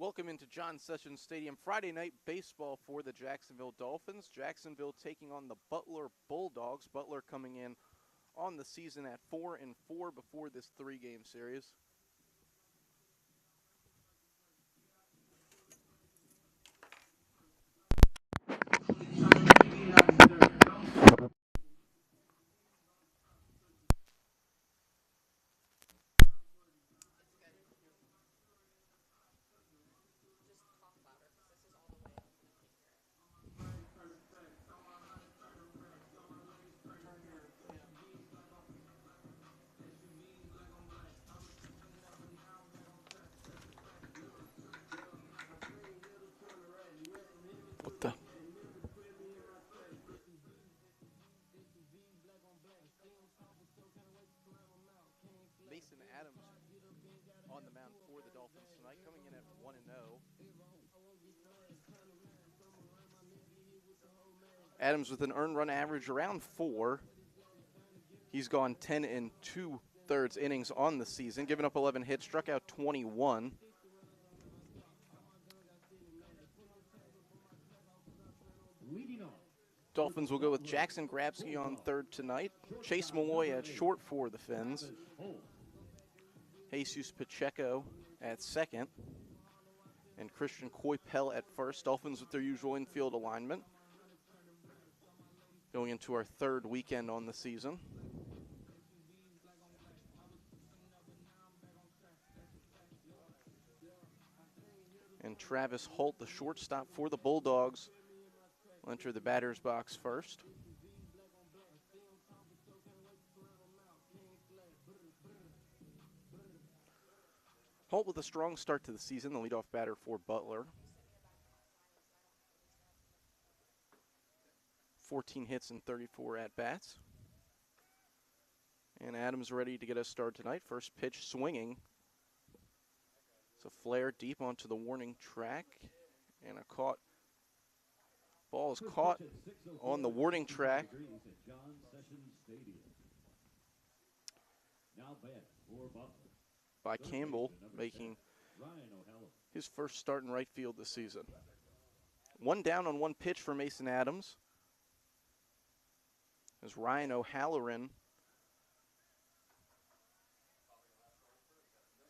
Welcome into John Sessions Stadium. Friday night baseball for the Jacksonville Dolphins. Jacksonville taking on the Butler Bulldogs. Butler coming in on the season at 4-4 before this three-game series. What the? Mason Adams on the mound for the Dolphins tonight, coming in at 1-0. Adams with an earned run average around 4. He's gone 10 2/3 innings on the season, giving up 11 hits, struck out 21. Dolphins will go with Jackson Grabsky on third tonight. Chase Malloy at short for the Fins. Jesus Pacheco at second. And Christian Coypel at first. Dolphins with their usual infield alignment. Going into our third weekend on the season. And Travis Holt, the shortstop for the Bulldogs, will enter the batter's box first. Holt with a strong start to the season, the leadoff batter for Butler. 14 hits and 34 at-bats. And Adams ready to get us started tonight. First pitch swinging. It's a flare deep onto the warning track. And a ball is caught on the warning track. By Campbell, making his first start in right field this season. One down on one pitch for Mason Adams. As Ryan O'Halloran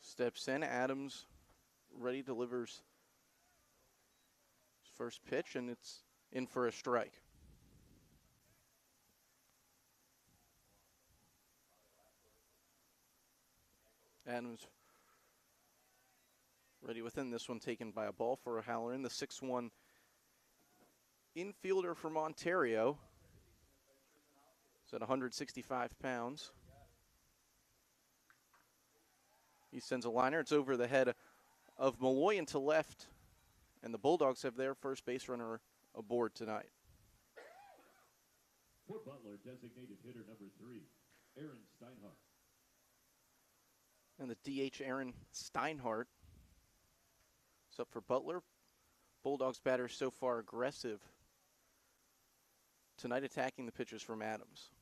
steps in, Adams ready, delivers his first pitch, and it's in for a strike. Adams ready within this one, taken by a ball for O'Halloran, the 6'1" infielder from Ontario. He's at 165 pounds. He sends a liner. It's over the head of Malloy into left, and the Bulldogs have their first base runner aboard tonight. For Butler, designated hitter number 3, Aaron Steinhardt. And the DH, Aaron Steinhardt, is up for Butler. Bulldogs batter so far aggressive tonight, attacking the pitches from Adams.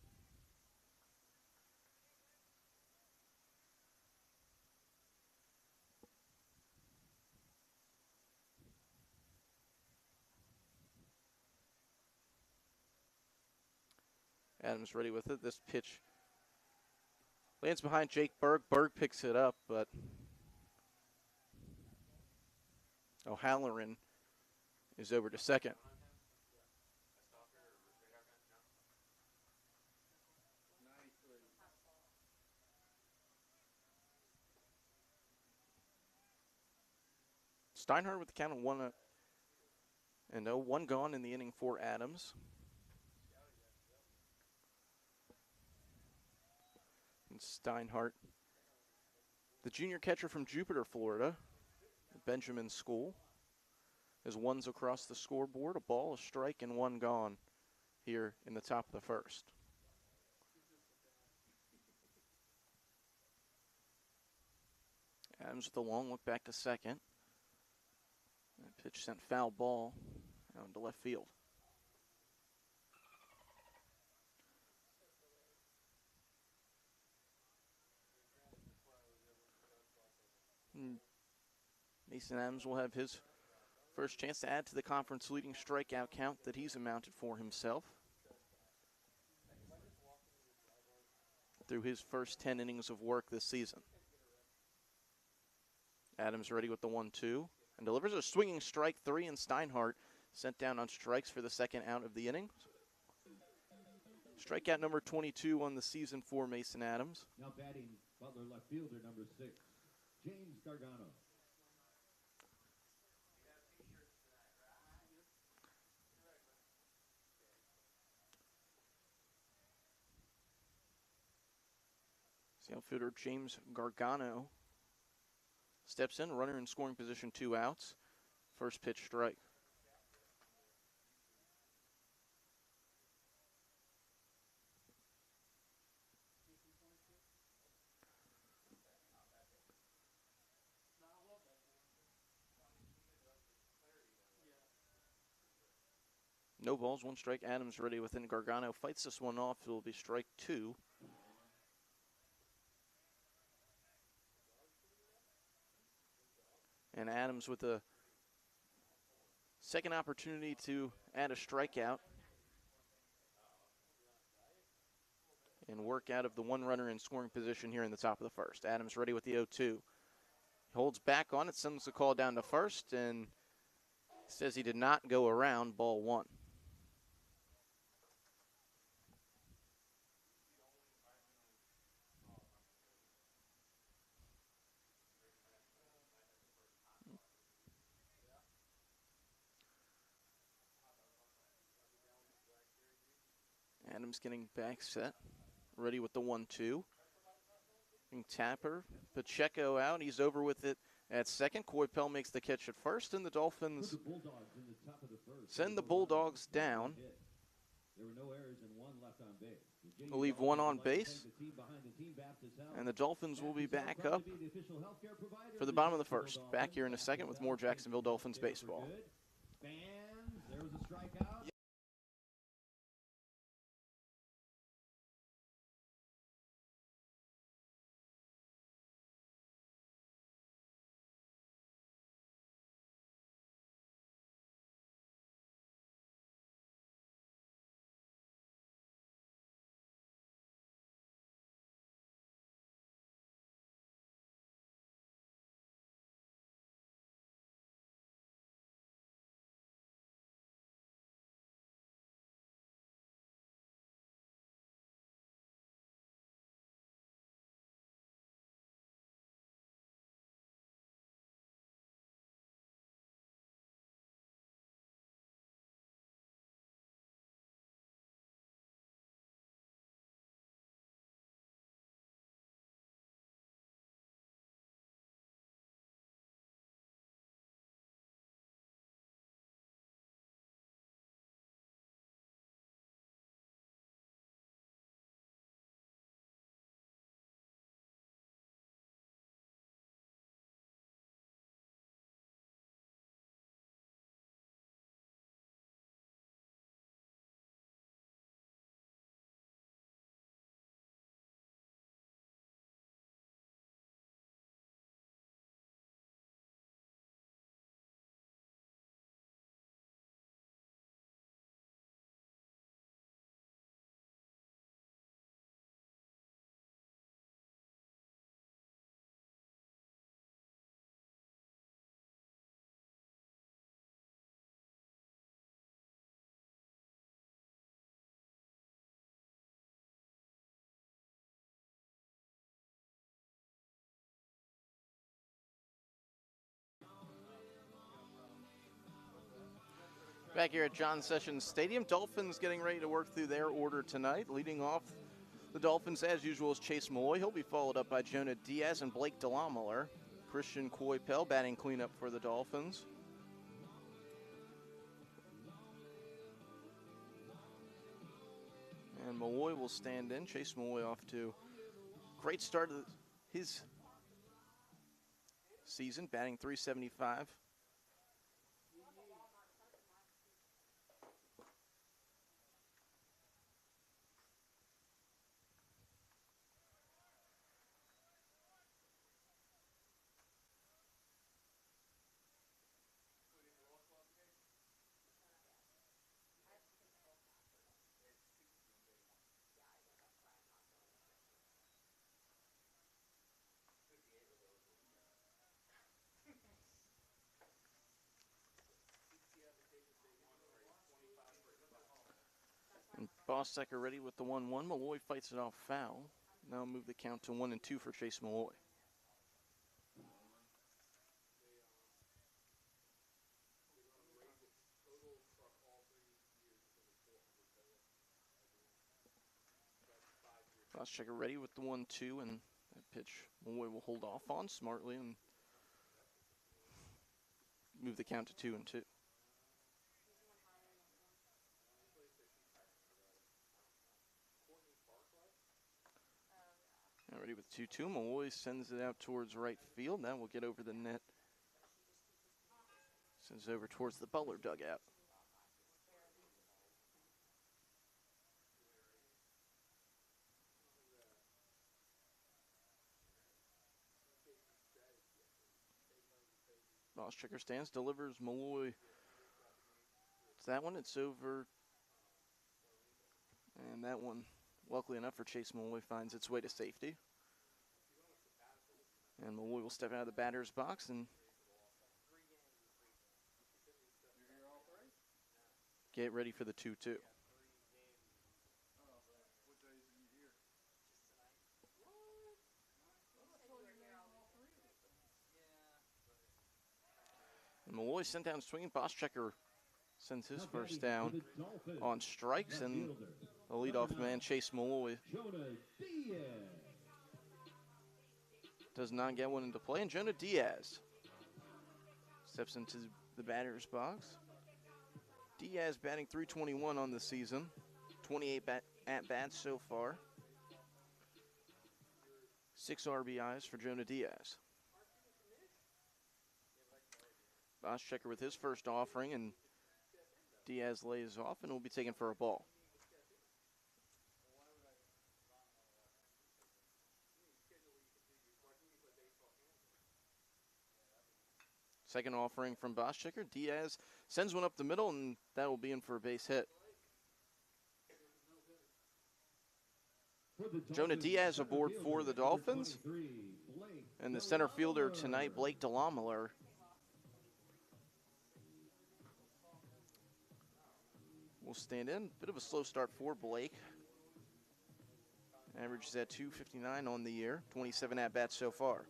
Adams ready with it. This pitch lands behind Jake Berg. Berg picks it up, but O'Halloran is over to second. Steinhardt with the count of 1-0. One gone in the inning for Adams. And Steinhardt, the junior catcher from Jupiter, Florida, Benjamin School, has ones across the scoreboard, a ball, a strike, and one gone here in the top of the first. Adams with a long look back to second. That pitch sent foul ball out into left field. Mason Adams will have his first chance to add to the conference leading strikeout count that he's amounted for himself through his first 10 innings of work this season. Adams ready with the 1-2 and delivers a swinging strike 3, and Steinhardt sent down on strikes for the second out of the inning. Strikeout number 22 on the season for Mason Adams. Now batting, Butler left fielder number 6, James Gargano. The outfielder James Gargano steps in, runner in scoring position, 2 outs. First pitch strike. No balls, 1 strike. Adams ready within. Gargano fights this one off. It will be strike 2. And Adams with a second opportunity to add a strikeout and work out of the 1 runner in scoring position here in the top of the first. Adams ready with the 0-2. Holds back on it, sends the call down to first, and says he did not go around, ball 1. Adams getting back set, ready with the 1-2. Tapper, Pacheco out. He's over with it at second. Coypel makes the catch at first, and the Dolphins send the Bulldogs down. There were no errors and 1 left on base. We'll leave 1 on base, and the Dolphins will be back up for the bottom of the first. Back here in a second with more Jacksonville Dolphins baseball. Fans, there was a strikeout. Back here at John Sessions Stadium, Dolphins getting ready to work through their order tonight. Leading off the Dolphins, as usual, is Chase Malloy. He'll be followed up by Jonah Diaz and Blake DeLamuller. Christian Coypel batting cleanup for the Dolphins. And Malloy will stand in. Chase Malloy off to a great start of his season, batting .375. Bossecker ready with the 1-1. Malloy fights it off foul. Now move the count to 1-2 for Chase Malloy. Bossecker ready with the 1-2, and that pitch Malloy will hold off on smartly and move the count to 2-2. Now ready with 2-2. Malloy sends it out towards right field. That will get over the net. Sends it over towards the Butler dugout. Bossecker stands, delivers Malloy. It's that one. It's over. And that one, luckily enough for Chase Malloy, finds its way to safety. And Malloy will step out of the batter's box and get ready for the 2-2. And Malloy sent down swinging. Bossecker sends his first down on strikes, and the leadoff man, Chase Malloy, does not get one into play. And Jonah Diaz steps into the batter's box. Diaz batting .321 on the season, 28 at-bats so far. 6 RBIs for Jonah Diaz. Bossecker with his first offering, and Diaz lays off and will be taken for a ball. Second offering from Bossecker. Diaz sends one up the middle, and that will be in for a base hit. Jonah Diaz aboard for the Dolphins. And the center fielder tonight, Blake DeLomeler, will stand in. Bit of a slow start for Blake. Averages at .259 on the year. 27 at-bats so far.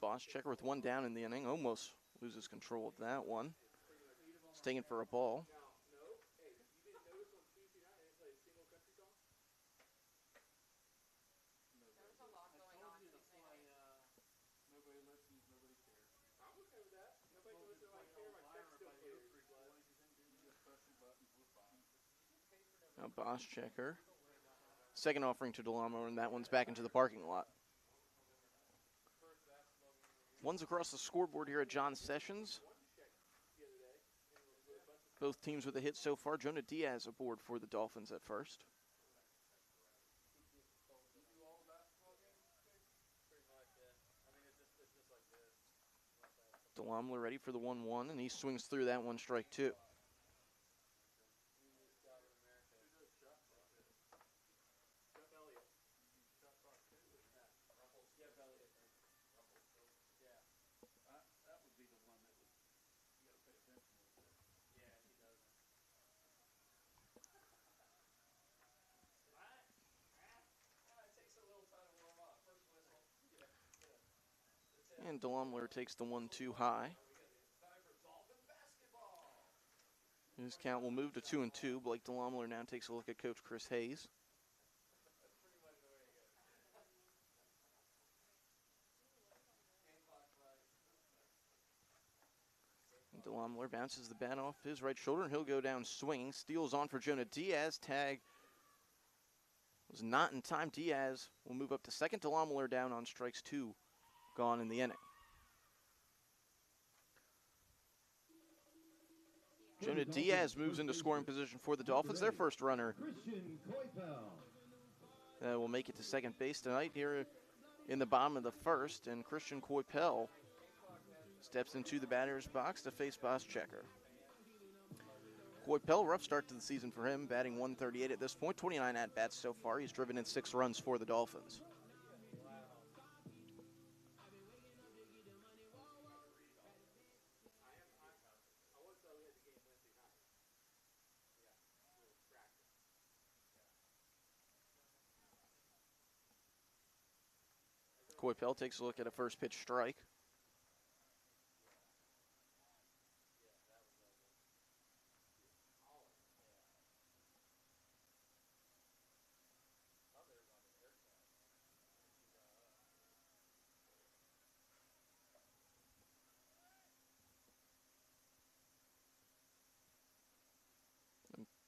Bossecker with one down in the inning, almost loses control of that one. It's taken for a ball. Now Bossecker, second offering to DeLamo, and that one's back into the parking lot. One's across the scoreboard here at John Sessions. Both teams with a hit so far. Jonah Diaz aboard for the Dolphins at first. DeLomeler ready for the 1-1, and he swings through that one, strike two. And DeLomeler takes the 1-2 high. His count will move to 2-2. Blake DeLomeler now takes a look at Coach Chris Hayes. And DeLomeler bounces the bat off his right shoulder, and he'll go down swinging. Steals on for Jonah Diaz. Tag was not in time. Diaz will move up to second. DeLomeler down on strikes two. Gone in the inning. Jonah Diaz moves into scoring position for the Dolphins. Their first runner will make it to second base tonight here in the bottom of the first. And Christian Coypel steps into the batter's box to face Bossecker. Coypel, rough start to the season for him, batting .138 at this point, 29 at-bats so far. He's driven in 6 runs for the Dolphins. Coypel takes a look at a first pitch strike.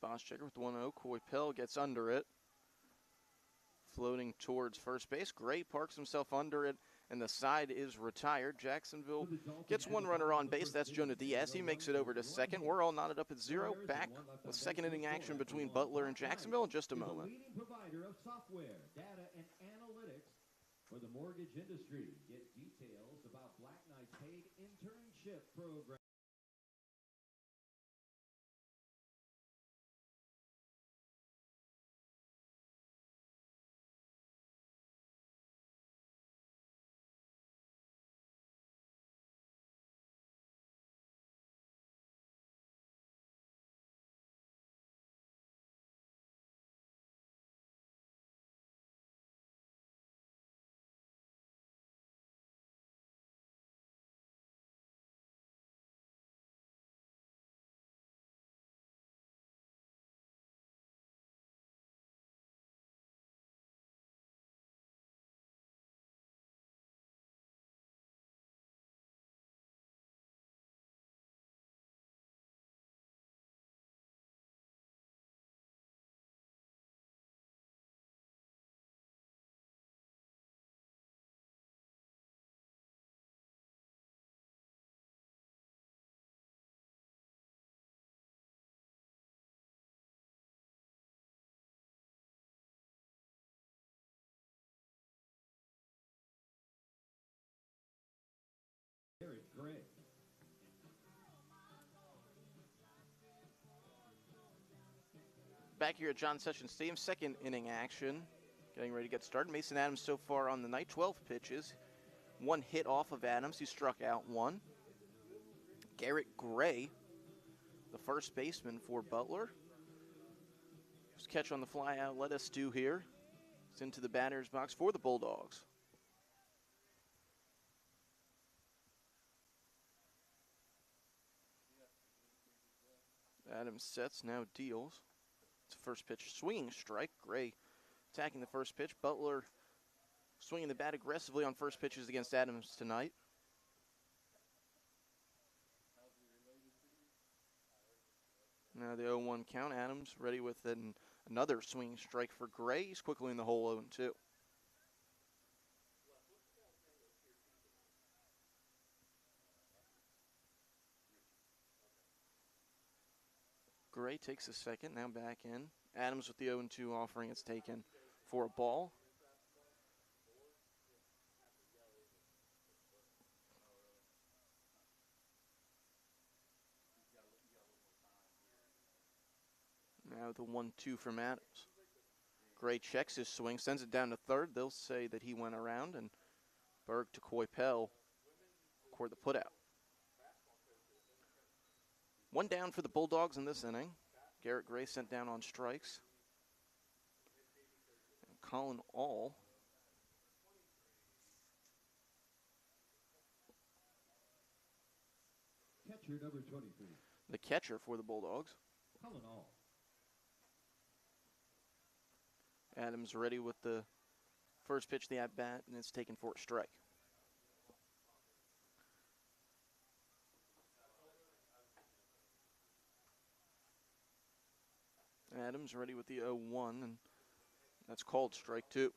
Boss checker with 1-0. Coypel gets under it. Floating towards first base. Gray parks himself under it, and the side is retired. Jacksonville gets 1 runner on base. That's Jonah Diaz. He makes it over to second. We're all knotted up at 0. Back with second inning action between Butler and Jacksonville in just a moment. Leading provider of software, data, and analytics for the mortgage industry. Get details about Black Knight's paid internship program. Gray. Back here at John Sessions Stadium, second inning action. Getting ready to get started. Mason Adams so far on the night, 12 pitches. 1 hit off of Adams. He struck out 1. Garrett Gray, the first baseman for Butler. Just catch on the fly out. Let us do here. It's into the batter's box for the Bulldogs. Adams sets, now deals. It's a first pitch swinging strike. Gray attacking the first pitch. Butler swinging the bat aggressively on first pitches against Adams tonight. Now the 0-1 count. Adams ready with another swinging strike for Gray. He's quickly in the hole 0-2. Gray takes a second, now back in. Adams with the 0-2 offering. It's taken for a ball. Now the 1-2 from Adams. Gray checks his swing, sends it down to third. They'll say that he went around, and Berg to Coypel record the putout. 1 down for the Bulldogs in this inning. Garrett Gray sent down on strikes. And Colin All. Catcher number 23. The catcher for the Bulldogs. Colin All. Adams ready with the first pitch of the at-bat, and it's taken for a strike. Adams ready with the 0-1, and that's called strike 2.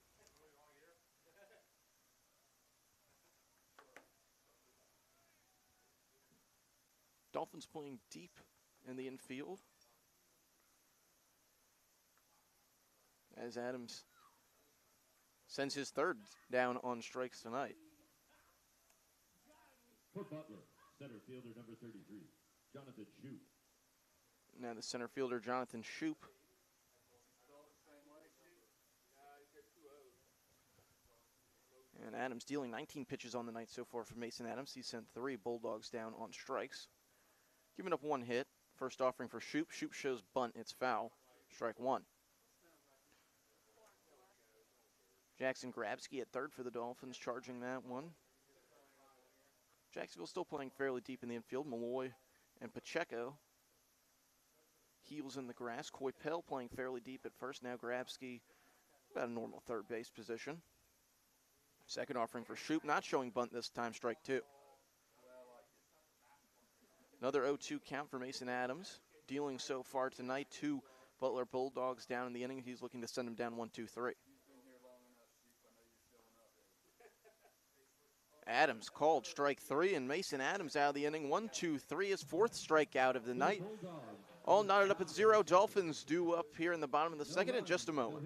Dolphins playing deep in the infield as Adams sends his third down on strikes tonight. For Butler, center fielder number 33, Jonathan Shute. Now the center fielder, Jonathan Shoup. And Adams dealing 19 pitches on the night so far for Mason Adams. He sent 3 Bulldogs down on strikes. Giving up 1 hit. First offering for Shoup. Shoup shows bunt. It's foul. Strike 1. Jackson Grabsky at third for the Dolphins, charging that one. Jacksonville still playing fairly deep in the infield. Malloy and Pacheco. Heels in the grass. Coypel playing fairly deep at first. Now Grabsky about a normal third base position. Second offering for Shoup, not showing bunt this time, strike 2. Another 0-2 count for Mason Adams. Dealing so far tonight 2 Butler Bulldogs down in the inning. He's looking to send them down 1-2-3. Adams called strike 3, and Mason Adams out of the inning. 1-2-3, his 4th strikeout of the night. All knotted up at 0. Dolphins due up here in the bottom of the second in just a moment.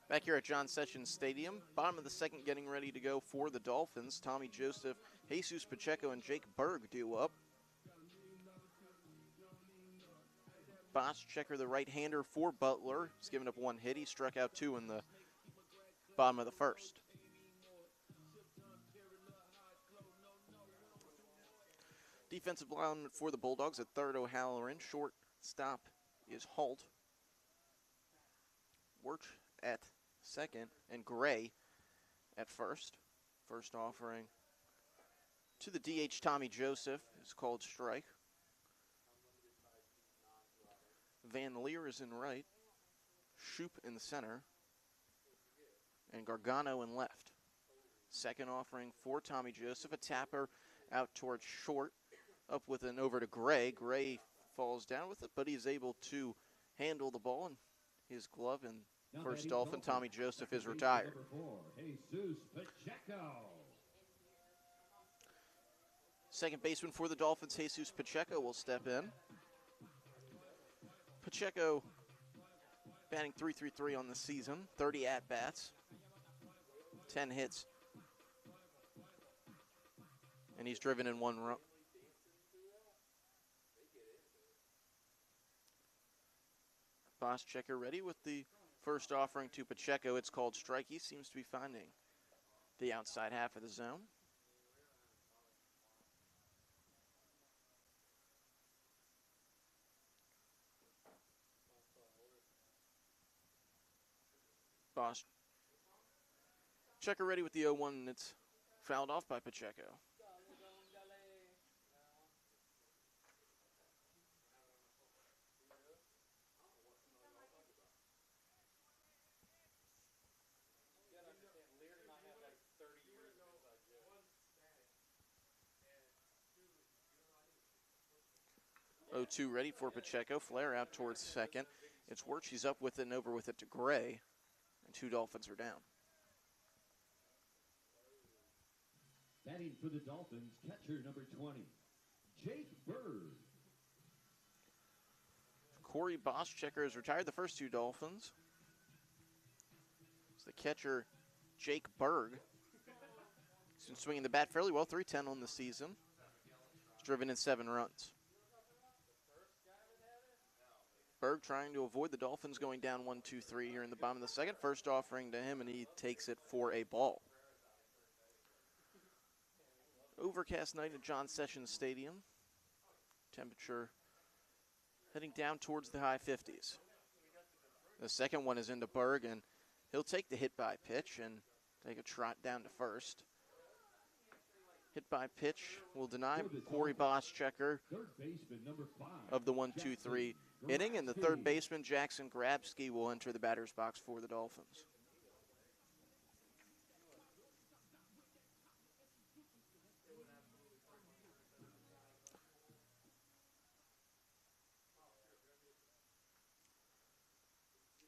Back here at John Sessions Stadium, bottom of the second getting ready to go for the Dolphins. Tommy Joseph, Jesus Pacheco, and Jake Berg due up. Boschchecker, the right-hander for Butler, has given up 1 hit. He struck out 2 in the bottom of the first. Defensive lineman for the Bulldogs at third, O'Halloran. Shortstop is Holt. Wirch at second, and Gray at first. First offering to the DH, Tommy Joseph, is called strike. Van Leer is in right, Shoup in the center, and Gargano in left. Second offering for Tommy Joseph, a tapper out towards short, up with an over to Gray. Gray falls down with it, but he's able to handle the ball in his glove, and first Dolphin, Tommy Joseph, is retired. Second baseman for the Dolphins, Jesus Pacheco, will step in. Pacheco batting .333 on the season, 30 at-bats, 10 hits, and he's driven in 1 run. Boschchecker ready with the first offering to Pacheco. It's called strike. He seems to be finding the outside half of the zone. Boschchecker ready with the 0-1, and it's fouled off by Pacheco. .02 ready for Pacheco. Flare out towards second. It's Wirch. He's up with it and over with it to Gray. And 2 Dolphins are down. Batting for the Dolphins, catcher number 20, Jake Berg. Corey Boschchecker is retired. The first 2 Dolphins. It's the catcher, Jake Berg. He's been swinging the bat fairly well, .310 on the season. driven in 7 runs. Berg trying to avoid the Dolphins going down 1-2-3 here in the bottom of the second. First offering to him, and he takes it for a ball. Overcast night at John Sessions Stadium. Temperature heading down towards the high 50s. The second one is into Berg, and he'll take the hit by pitch and take a trot down to first. Hit by pitch will deny Corey Boschecker of the 1-2-3 inning, and the third baseman, Jackson Grabsky, will enter the batter's box for the Dolphins.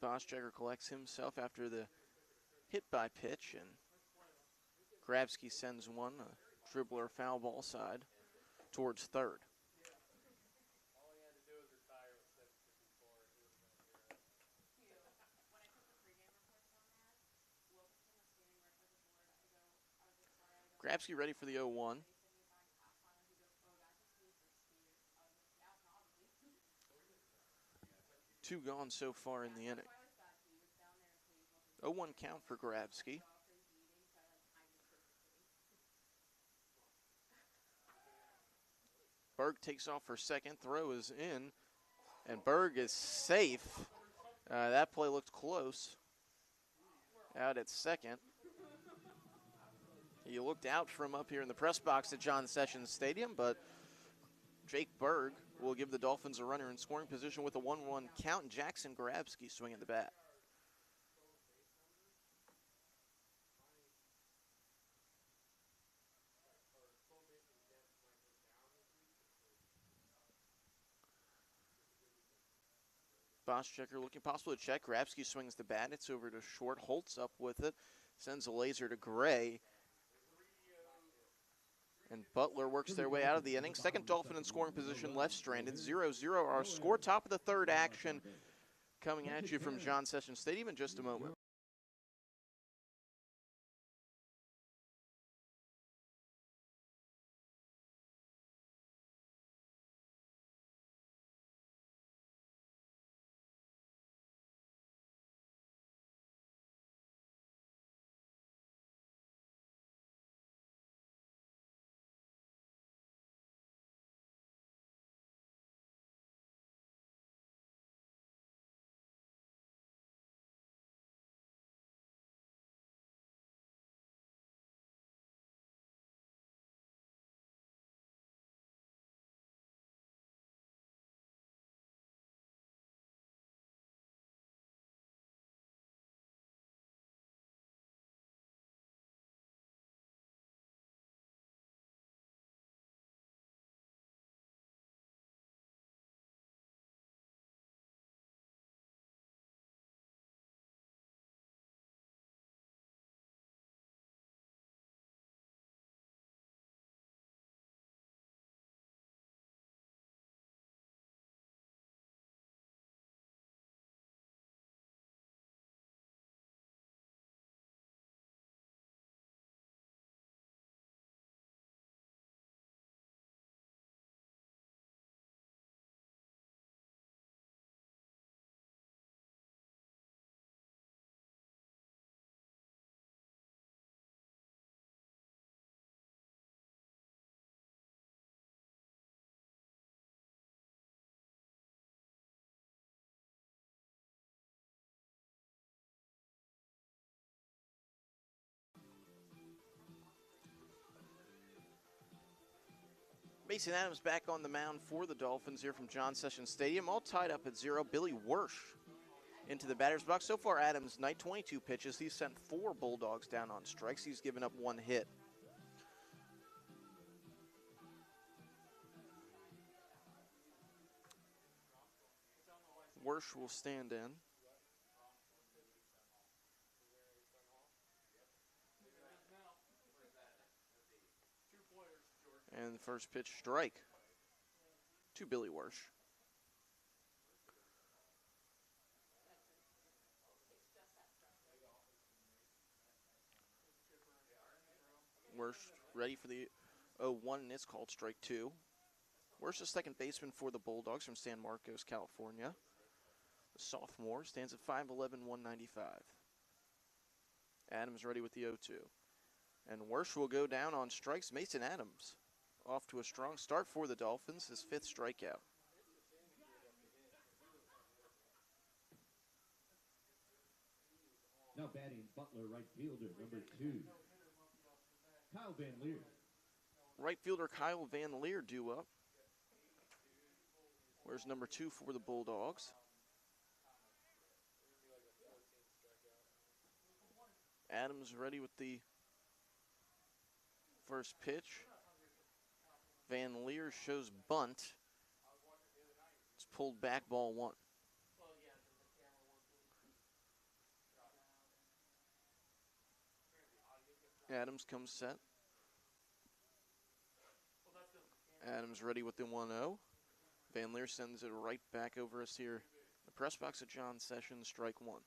Boschecker collects himself after the hit by pitch, and Grabsky sends one, a dribbler foul ball side, towards third. Grabsky ready for the 0-1. Two gone so far in the inning. 0-1 count for Grabsky. Berg takes off for second, throw is in, and Berg is safe. That play looked close. Out at second. He looked out from up here in the press box at John Sessions Stadium, but Jake Berg will give the Dolphins a runner in scoring position with a 1-1 count, and Jackson Grabsky swinging the bat. Boschecker looking possible to check. Grabsky swings the bat. It's over to short. Holtz up with it. Sends a laser to Gray. And Butler works their way out of the inning. Second Dolphin in scoring position, left stranded. 0-0 our score. Top of the third action coming at you from John Sessions Stadium in just a moment. Mason Adams back on the mound for the Dolphins here from John Sessions Stadium. All tied up at 0. Billy Wersch into the batter's box. So far, Adams' night, 22 pitches. He's sent 4 Bulldogs down on strikes. He's given up 1 hit. Wersch will stand in. And the first pitch strike to Billy Wersch. Wersch ready for the 0-1, and it's called strike 2. Worst second baseman for the Bulldogs from San Marcos, California. The sophomore stands at 5'11", 195. Adams ready with the 0-2. And Wersch will go down on strikes. Mason Adams off to a strong start for the Dolphins, his 5th strikeout. Now batting Butler, right fielder, number 2, Kyle Van Leer. Right fielder Kyle Van Leer due up. Where's number 2 for the Bulldogs? Adams ready with the first pitch. Van Leer shows bunt. It's pulled back, ball 1. Adams comes set. Adams ready with the 1-0. Van Leer sends it right back over us here. The press box of John Sessions, strike 1.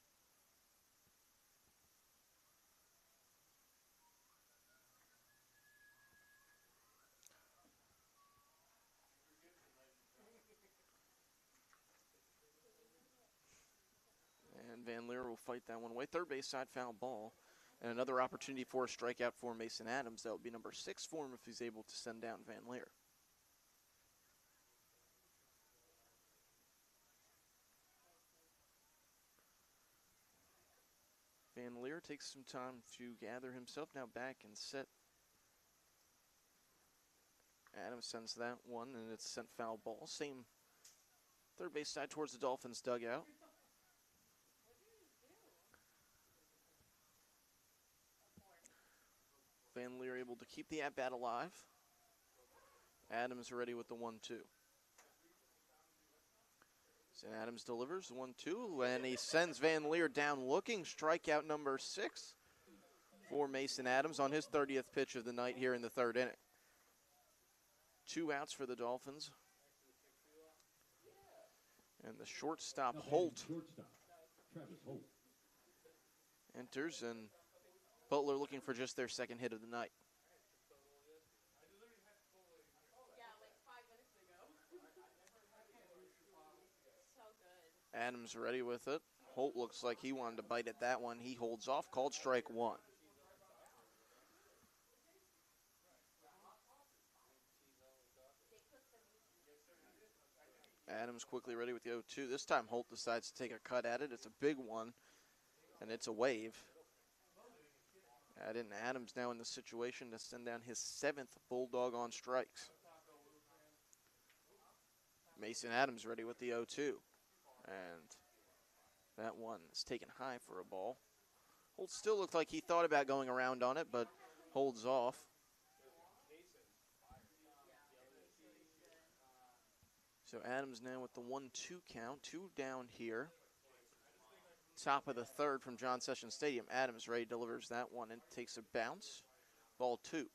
And Van Leer will fight that one away. Third base side foul ball. And another opportunity for a strikeout for Mason Adams. That would be number 6 for him if he's able to send down Van Leer. Van Leer takes some time to gather himself. Now back and set. Adams sends that one, and it's sent foul ball. Same third base side towards the Dolphins dugout. Van Leer able to keep the at-bat alive. Adams ready with the 1-2. So Adams delivers the 1-2, and he sends Van Leer down looking. Strikeout number 6 for Mason Adams on his 30th pitch of the night here in the 3rd inning. 2 outs for the Dolphins. And the shortstop, Holt, enters, and Butler looking for just their 2nd hit of the night. Adams ready with it. Holt looks like he wanted to bite at that one. He holds off, called strike 1. Adams quickly ready with the 0-2. This time Holt decides to take a cut at it. It's a big one, and it's a wave. Adams now in the situation to send down his 7th Bulldog on strikes. Mason Adams ready with the 0-2. And that one is taken high for a ball. Holt still looked like he thought about going around on it, but holds off. So Adams now with the 1-2 count, 2 down here. Top of the 3rd from John Sessions Stadium. Adams ready, delivers that one and takes a bounce. Ball 2.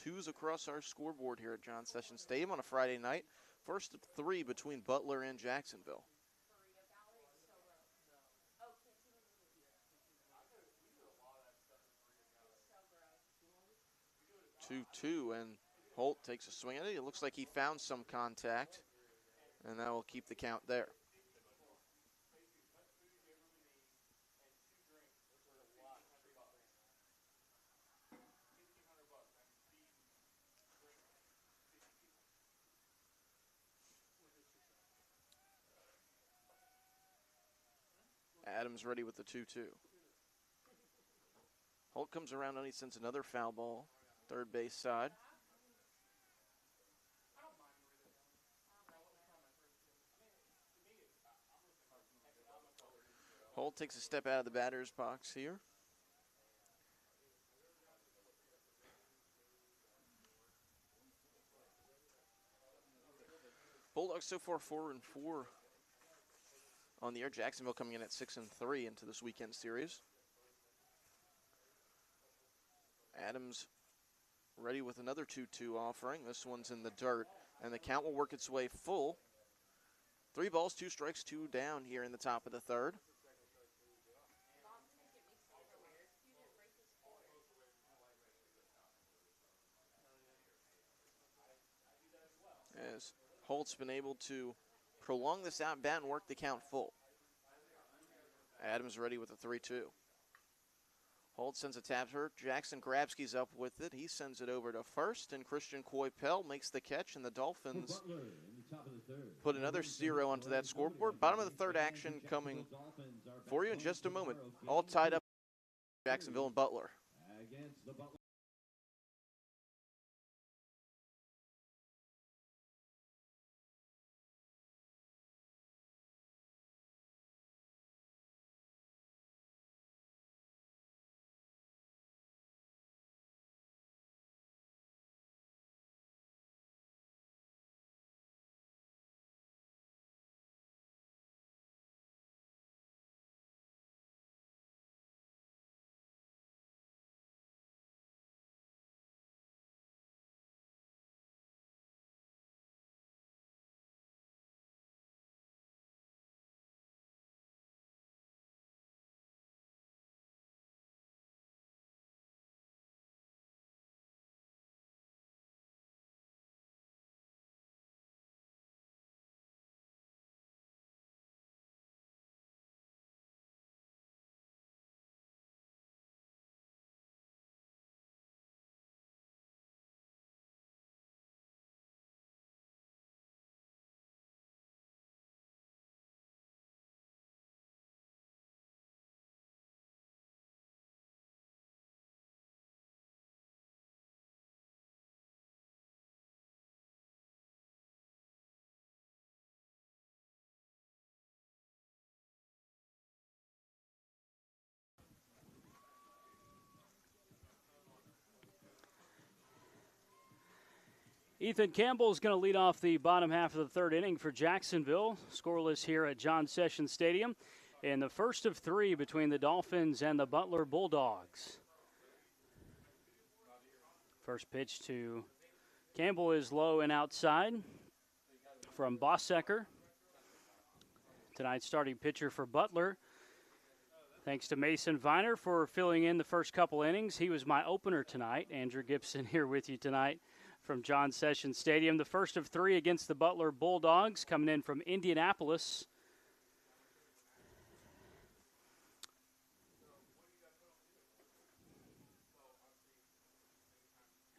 2s across our scoreboard here at John Sessions Stadium on a Friday night. First of 3 between Butler and Jacksonville. 2-2, and Holt takes a swing at it. It looks like he found some contact, and that will keep the count there. Adams ready with the 2-2. Holt comes around and he sends another foul ball, third base side. Holt takes a step out of the batter's box here. Bulldogs so far 4-4 on the year. Jacksonville coming in at 6-3 into this weekend series. Adams ready with another 2-2 offering. This one's in the dirt, and the count will work its way full. 3 balls, 2 strikes, 2 down here in the top of the 3rd. As Holt's been able to prolong this at bat and work the count full. Adams ready with a 3-2. Holt sends a tap to her. Jackson Grabsky's up with it. He sends it over to first, and Christian Coypel makes the catch, and the Dolphins put another 0 onto that scoreboard. Bottom of the third action coming for you in just a moment. All tied up Jacksonville and Butler. Against the Butler. Ethan Campbell is going to lead off the bottom half of the third inning for Jacksonville. Scoreless here at John Sessions Stadium. In the first of 3 between the Dolphins and the Butler Bulldogs. First pitch to Campbell is low and outside from Bossecker. Tonight's starting pitcher for Butler. Thanks to Mason Viner for filling in the first couple innings. He was my opener tonight. Andrew Gibson here with you tonight from John Sessions Stadium. The first of 3 against the Butler Bulldogs, coming in from Indianapolis.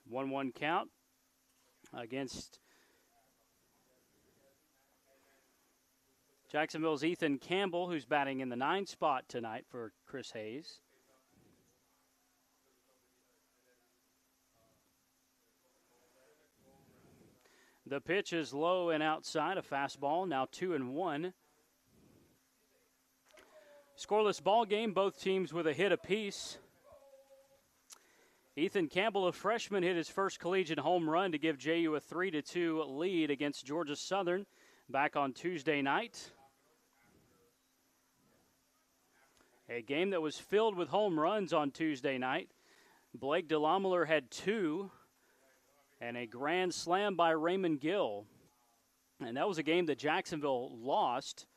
One count against Jacksonville's Ethan Campbell, who's batting in the 9 spot tonight for Chris Hayes. The pitch is low and outside, a fastball, now 2-1. Scoreless ball game, both teams with a hit apiece. Ethan Campbell, a freshman, hit his first collegiate home run to give JU a 3-2 lead against Georgia Southern back on Tuesday night. A game that was filled with home runs on Tuesday night. Blake DeLamuller had 2. And a grand slam by Raymond Gill. And that was a game that Jacksonville lost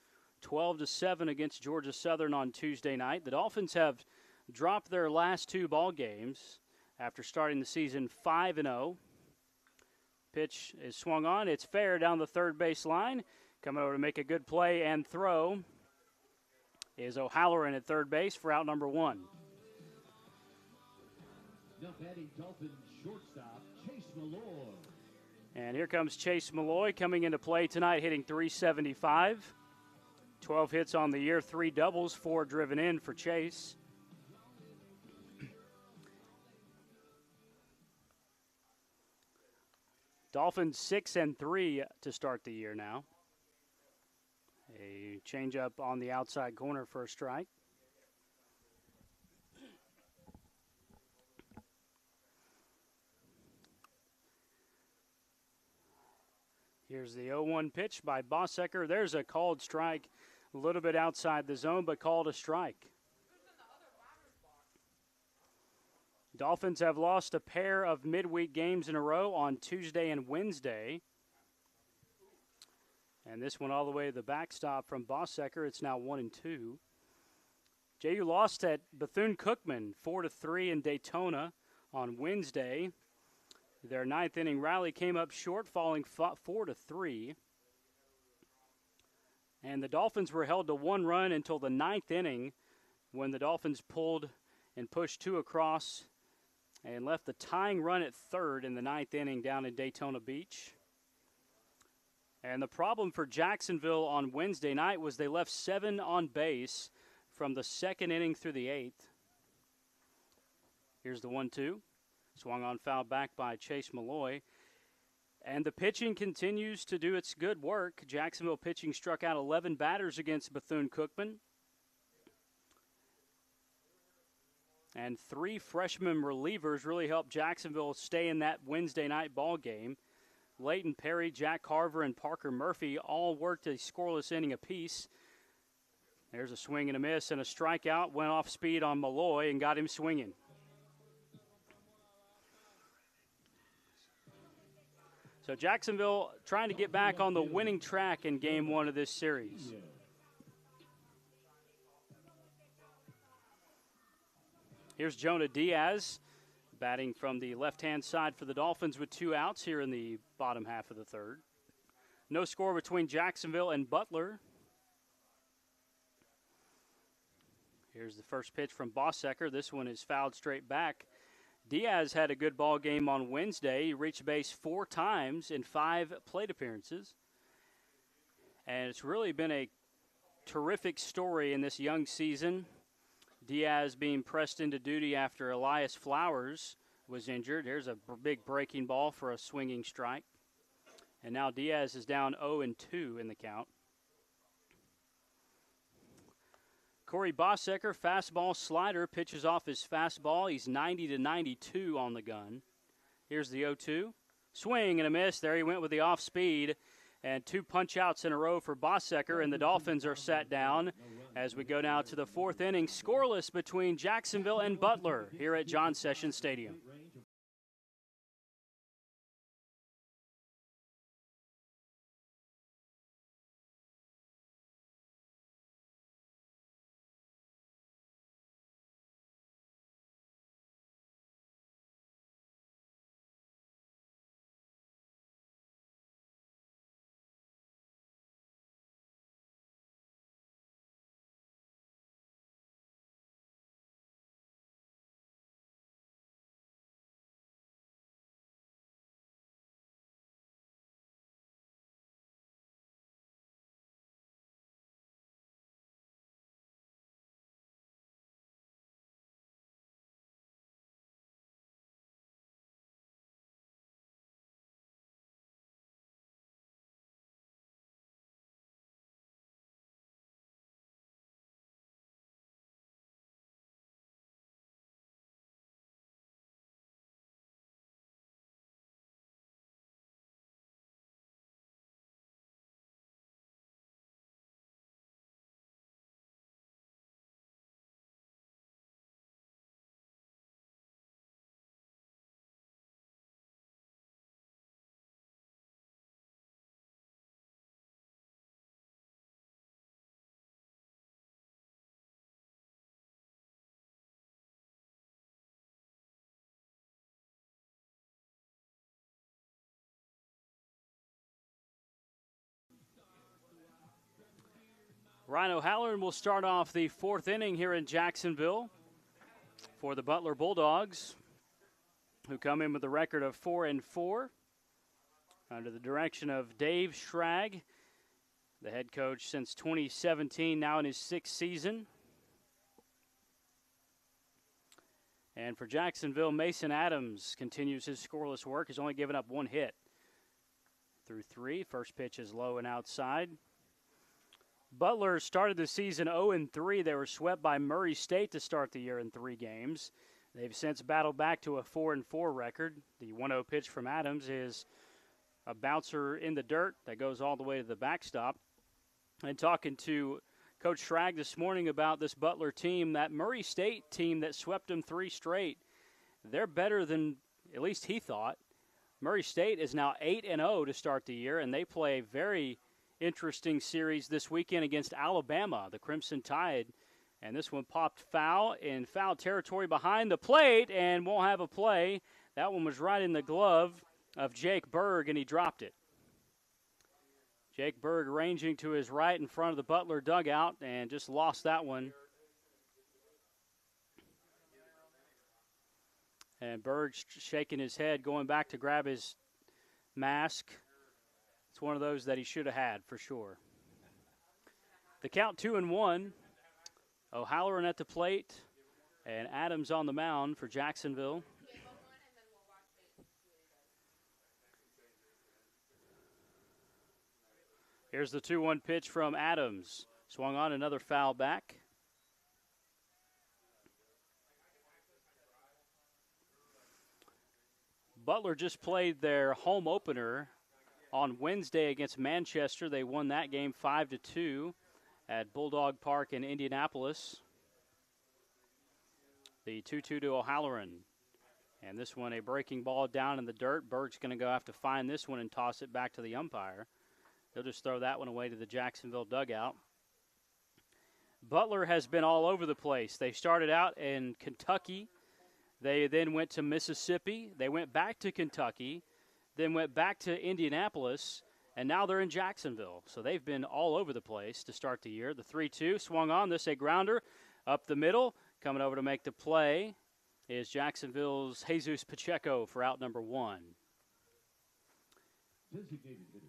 12-7 against Georgia Southern on Tuesday night. The Dolphins have dropped their last 2 ball games after starting the season 5-0. Pitch is swung on. It's fair down the third base line. Coming over to make a good play and throw is O'Halloran at third base for out number 1. Now batting Dolphins shortstop, Chase Malloy. And here comes Chase Malloy coming into play tonight, hitting .375. 12 hits on the year, 3 doubles, 4 driven in for Chase. Dolphins 6-3 to start the year now. A changeup on the outside corner for a strike. Here's the 0-1 pitch by Bossecker. There's a called strike, a little bit outside the zone, but called a strike. Dolphins have lost a pair of midweek games in a row on Tuesday and Wednesday. And this one all the way to the backstop from Bossecker. It's now 1-2. JU lost at Bethune-Cookman 4-3 in Daytona on Wednesday. Their ninth inning rally came up short, falling 4-3. And the Dolphins were held to one run until the ninth inning, when the Dolphins pulled and pushed two across and left the tying run at third in the ninth inning down in Daytona Beach. And the problem for Jacksonville on Wednesday night was they left 7 on base from the second inning through the eighth. Here's the 1-2. Swung on, foul back by Chase Malloy. And the pitching continues to do its good work. Jacksonville pitching struck out 11 batters against Bethune-Cookman. And 3 freshman relievers really helped Jacksonville stay in that Wednesday night ball game. Leighton Perry, Jack Carver, and Parker Murphy all worked a scoreless inning apiece. There's a swing and a miss and a strikeout. Went off speed on Malloy and got him swinging. So Jacksonville trying to get back on the winning track in game 1 of this series. Here's Jonah Diaz batting from the left-hand side for the Dolphins with 2 outs here in the bottom half of the third. No score between Jacksonville and Butler. Here's the first pitch from Bossecker. This one is fouled straight back. Diaz had a good ball game on Wednesday. He reached base 4 times in 5 plate appearances. And it's really been a terrific story in this young season. Diaz being pressed into duty after Elias Flowers was injured. There's a big breaking ball for a swinging strike. And now Diaz is down 0-2 in the count. Corey Bossecker, fastball slider, pitches off his fastball. He's 90-92 on the gun. Here's the 0-2. Swing and a miss. There he went with the off speed. And 2 punch-outs in a row for Bossecker, and the Dolphins are set down as we go now to the 4th inning. Scoreless between Jacksonville and Butler here at John Sessions Stadium. Rhino Halloran will start off the 4th inning here in Jacksonville for the Butler Bulldogs, who come in with a record of 4-4 under the direction of Dave Schrag, the head coach since 2017, now in his 6th season. And for Jacksonville, Mason Adams continues his scoreless work. He's only given up 1 hit through 3. First pitch is low and outside. Butler started the season 0-3. They were swept by Murray State to start the year in 3 games. They've since battled back to a 4-4 record. The 1-0 pitch from Adams is a bouncer in the dirt that goes all the way to the backstop. And talking to Coach Schrag this morning about this Butler team, that Murray State team that swept them 3 straight, they're better than at least he thought. Murray State is now 8-0 to start the year, and they play a very interesting series this weekend against Alabama, the Crimson Tide. And this one popped foul in foul territory behind the plate and won't have a play. That one was right in the glove of Jake Berg, and he dropped it. Jake Berg ranging to his right in front of the Butler dugout and just lost that one. And Berg shaking his head, going back to grab his mask. It's one of those that he should have had for sure. The count 2-1. O'Halloran at the plate and Adams on the mound for Jacksonville. Here's the 2-1 pitch from Adams. Swung on, another foul back. Butler just played their home opener on Wednesday against Manchester. They won that game 5-2 at Bulldog Park in Indianapolis. The 2-2 to O'Halloran. And this one, a breaking ball down in the dirt. Berg's going to go have to find this one and toss it back to the umpire. They'll just throw that one away to the Jacksonville dugout. Butler has been all over the place. They started out in Kentucky. They then went to Mississippi. They went back to Kentucky, then went back to Indianapolis, and now they're in Jacksonville. So they've been all over the place to start the year. The 3-2 swung on. This a grounder up the middle. Coming over to make the play is Jacksonville's Jesus Pacheco for out number 1. Designated hitter,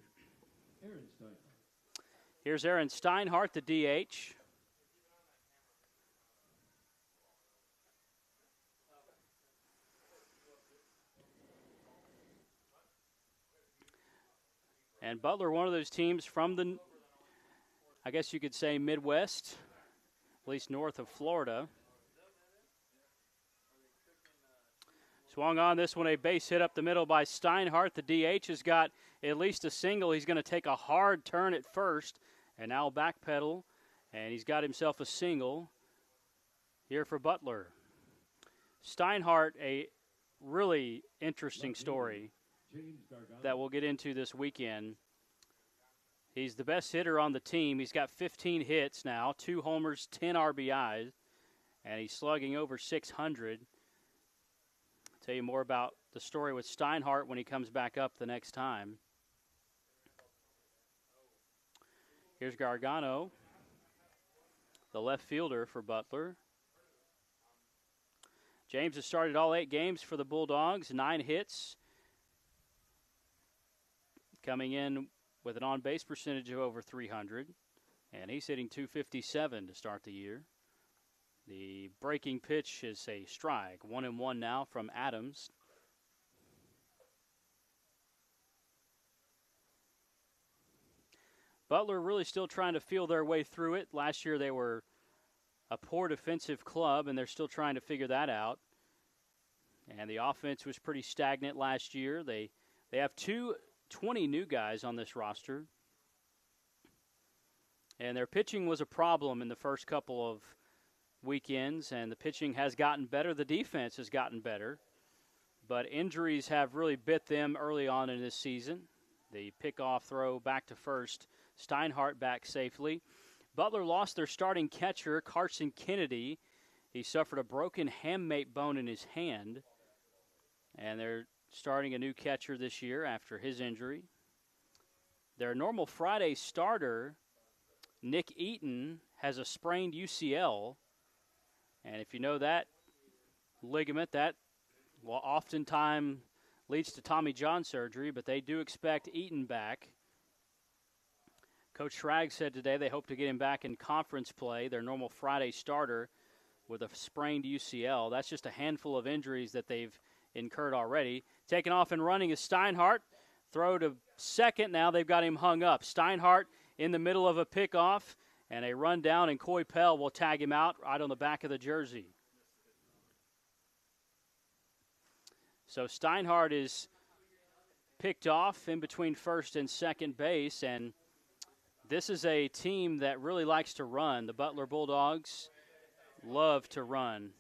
Aaron Steinhardt. Here's Aaron Steinhardt, the DH. And Butler, one of those teams from the, I guess you could say, Midwest, at least north of Florida. Swung on this one, a base hit up the middle by Steinhardt. The DH has got at least a single. He's going to take a hard turn at first and now backpedal, and he's got himself a single here for Butler. Steinhardt, a really interesting story that we'll get into this weekend. He's the best hitter on the team. He's got 15 hits now, 2 homers, 10 RBIs, and he's slugging over 600. Tell you more about the story with Steinhardt when he comes back up the next time. Here's Gargano, the left fielder for Butler. James has started all 8 games for the Bulldogs, 9 hits. Coming in with an on-base percentage of over 300. And he's hitting .257 to start the year. The breaking pitch is a strike. 1-1 now from Adams. Butler really still trying to feel their way through it. Last year they were a poor defensive club, and they're still trying to figure that out. And the offense was pretty stagnant last year. They have 20 new guys on this roster. And their pitching was a problem in the first couple of weekends, and the pitching has gotten better. The defense has gotten better. But injuries have really bit them early on in this season. The pickoff throw back to first. Steinhardt back safely. Butler lost their starting catcher, Carson Kennedy. He suffered a broken hamate bone in his hand. And they're starting a new catcher this year after his injury. Their normal Friday starter, Nick Eaton, has a sprained UCL. And if you know that ligament, that will oftentimes leads to Tommy John surgery, but they do expect Eaton back. Coach Schrag said today they hope to get him back in conference play, their normal Friday starter, with a sprained UCL. That's just a handful of injuries that they've incurred already. Taking off and running is Steinhardt. Throw to second. Now they've got him hung up. Steinhardt in the middle of a pickoff, and a run down, and Coy Pell will tag him out right on the back of the jersey. So Steinhardt is picked off in between first and second base, and this is a team that really likes to run. The Butler Bulldogs love to run.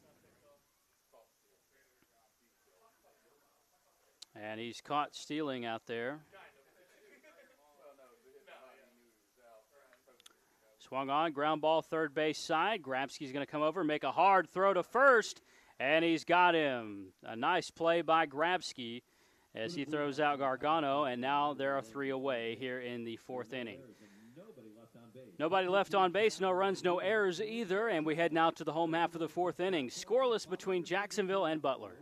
And he's caught stealing out there. Swung on, ground ball third base side. Grabsky's going to come over, make a hard throw to first, And he's got him. A nice play by Grabsky as he throws out Gargano, and now there are 3 away here in the 4th inning. Nobody left on base, no runs, no errors either, and we head now to the home half of the 4th inning. Scoreless between Jacksonville and Butler.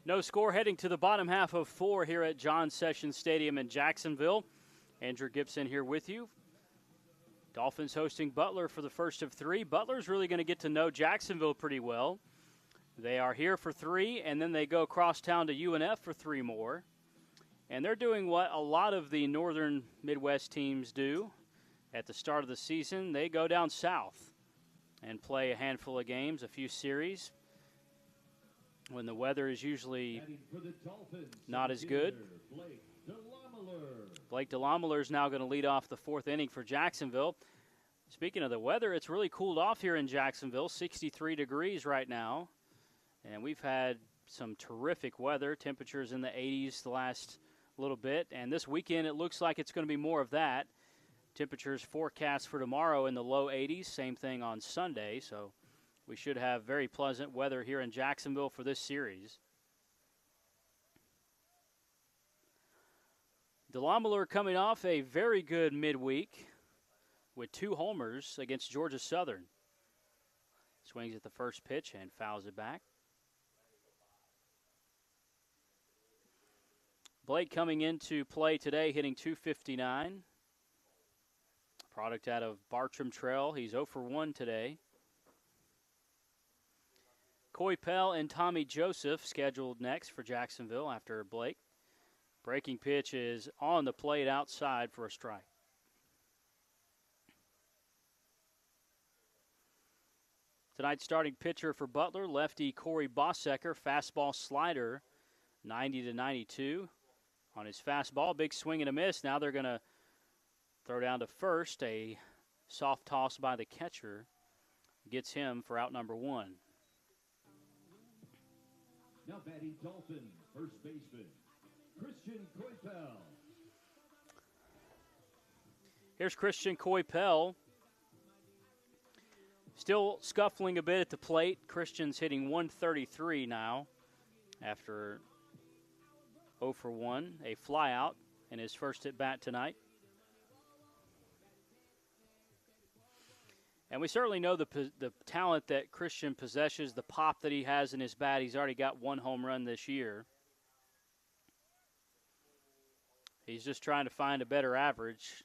No score heading to the bottom half of 4 here at John Sessions Stadium in Jacksonville. Andrew Gibson here with you. Dolphins hosting Butler for the first of 3. Butler's really going to get to know Jacksonville pretty well. They are here for 3, and then they go across town to UNF for 3 more. And they're doing what a lot of the northern Midwest teams do at the start of the season. They go down south and play a handful of games, a few series, when the weather is usually not as good. Blake DeLameleur is now going to lead off the 4th inning for Jacksonville. Speaking of the weather, it's really cooled off here in Jacksonville, 63 degrees right now. And we've had some terrific weather, temperatures in the 80s the last little bit. And this weekend, it looks like it's going to be more of that. Temperatures forecast for tomorrow in the low 80s, same thing on Sunday. So we should have very pleasant weather here in Jacksonville for this series. DeLameleur coming off a very good midweek with 2 homers against Georgia Southern. Swings at the first pitch and fouls it back. Blake coming into play today, hitting .259. Product out of Bartram Trail. He's 0 for 1 today. Coy Pell and Tommy Joseph scheduled next for Jacksonville after Blake. Breaking pitch is on the plate outside for a strike. Tonight's starting pitcher for Butler, lefty Corey Bossecker, fastball slider, 90 to 92. On his fastball, big swing and a miss. Now they're going to throw down to first. A soft toss by the catcher gets him for out number 1. Now batting Dolphins, first baseman, Christian Coypel. Here's Christian Coypel. Still scuffling a bit at the plate. Christian's hitting .133 now after 0 for 1, a flyout in his first at bat tonight. And we certainly know the talent that Christian possesses, the pop that he has in his bat. He's already got 1 home run this year. He's just trying to find a better average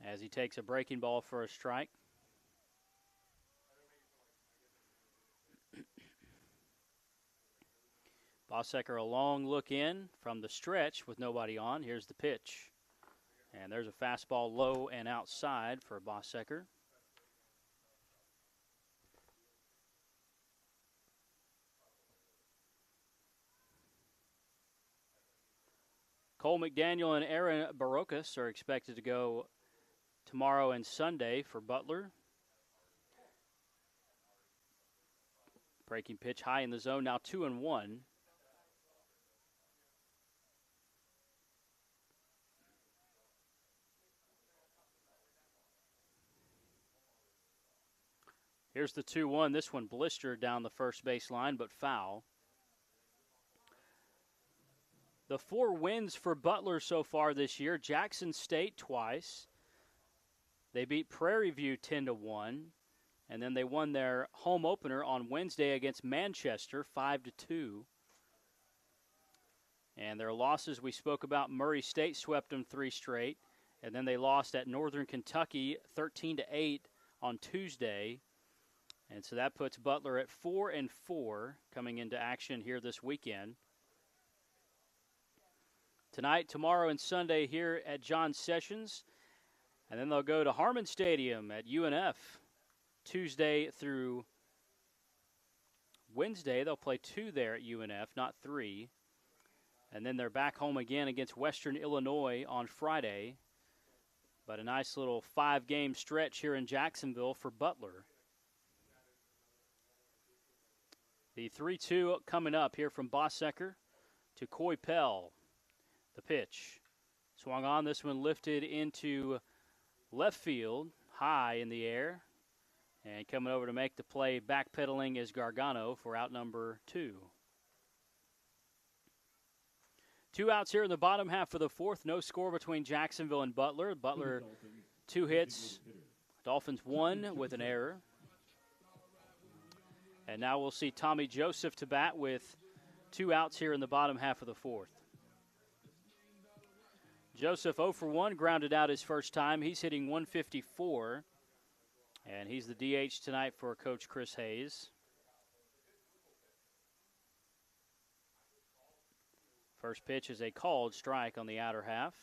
as he takes a breaking ball for a strike. Bossecker a long look in from the stretch with nobody on. Here's the pitch. And there's a fastball low and outside for Bossecker. Cole McDaniel and Aaron Barocas are expected to go tomorrow and Sunday for Butler. Breaking pitch high in the zone, now 2-1. Here's the 2-1. This one blistered down the first base line, but foul. the 4 wins for Butler so far this year: Jackson State twice. They beat Prairie View 10-1, and then they won their home opener on Wednesday against Manchester 5-2. And their losses, we spoke about, Murray State swept them 3 straight, and then they lost at Northern Kentucky 13-8 on Tuesday. And so that puts Butler at 4-4 coming into action here this weekend. Tonight, tomorrow, and Sunday here at John Sessions. And then they'll go to Harmon Stadium at UNF Tuesday through Wednesday. They'll play 2 there at UNF, not 3. And then they're back home again against Western Illinois on Friday. But a nice little 5-game stretch here in Jacksonville for Butler. The 3-2 coming up here from Bossecker to Coy Pell. The pitch. Swung on, this one lifted into left field, high in the air. And coming over to make the play, backpedaling, is Gargano for out number 2. 2 outs here in the bottom half of the 4th. No score between Jacksonville and Butler. Butler 2 hits. Dolphins 1 with an error. And now we'll see Tommy Joseph to bat with 2 outs here in the bottom half of the 4th. Joseph 0 for 1, grounded out his first time. He's hitting 154. And he's the DH tonight for Coach Chris Hayes. First pitch is a called strike on the outer half.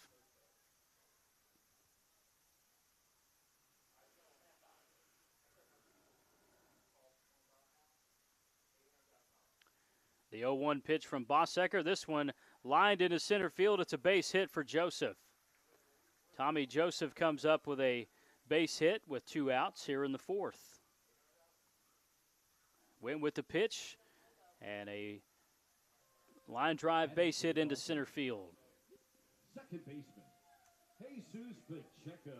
The 0-1 pitch from Bossecker. This one lined into center field. It's a base hit for Joseph. Tommy Joseph comes up with a base hit with 2 outs here in the 4th. Went with the pitch and a line drive base hit into center field. Second baseman, Jesus Pacheco.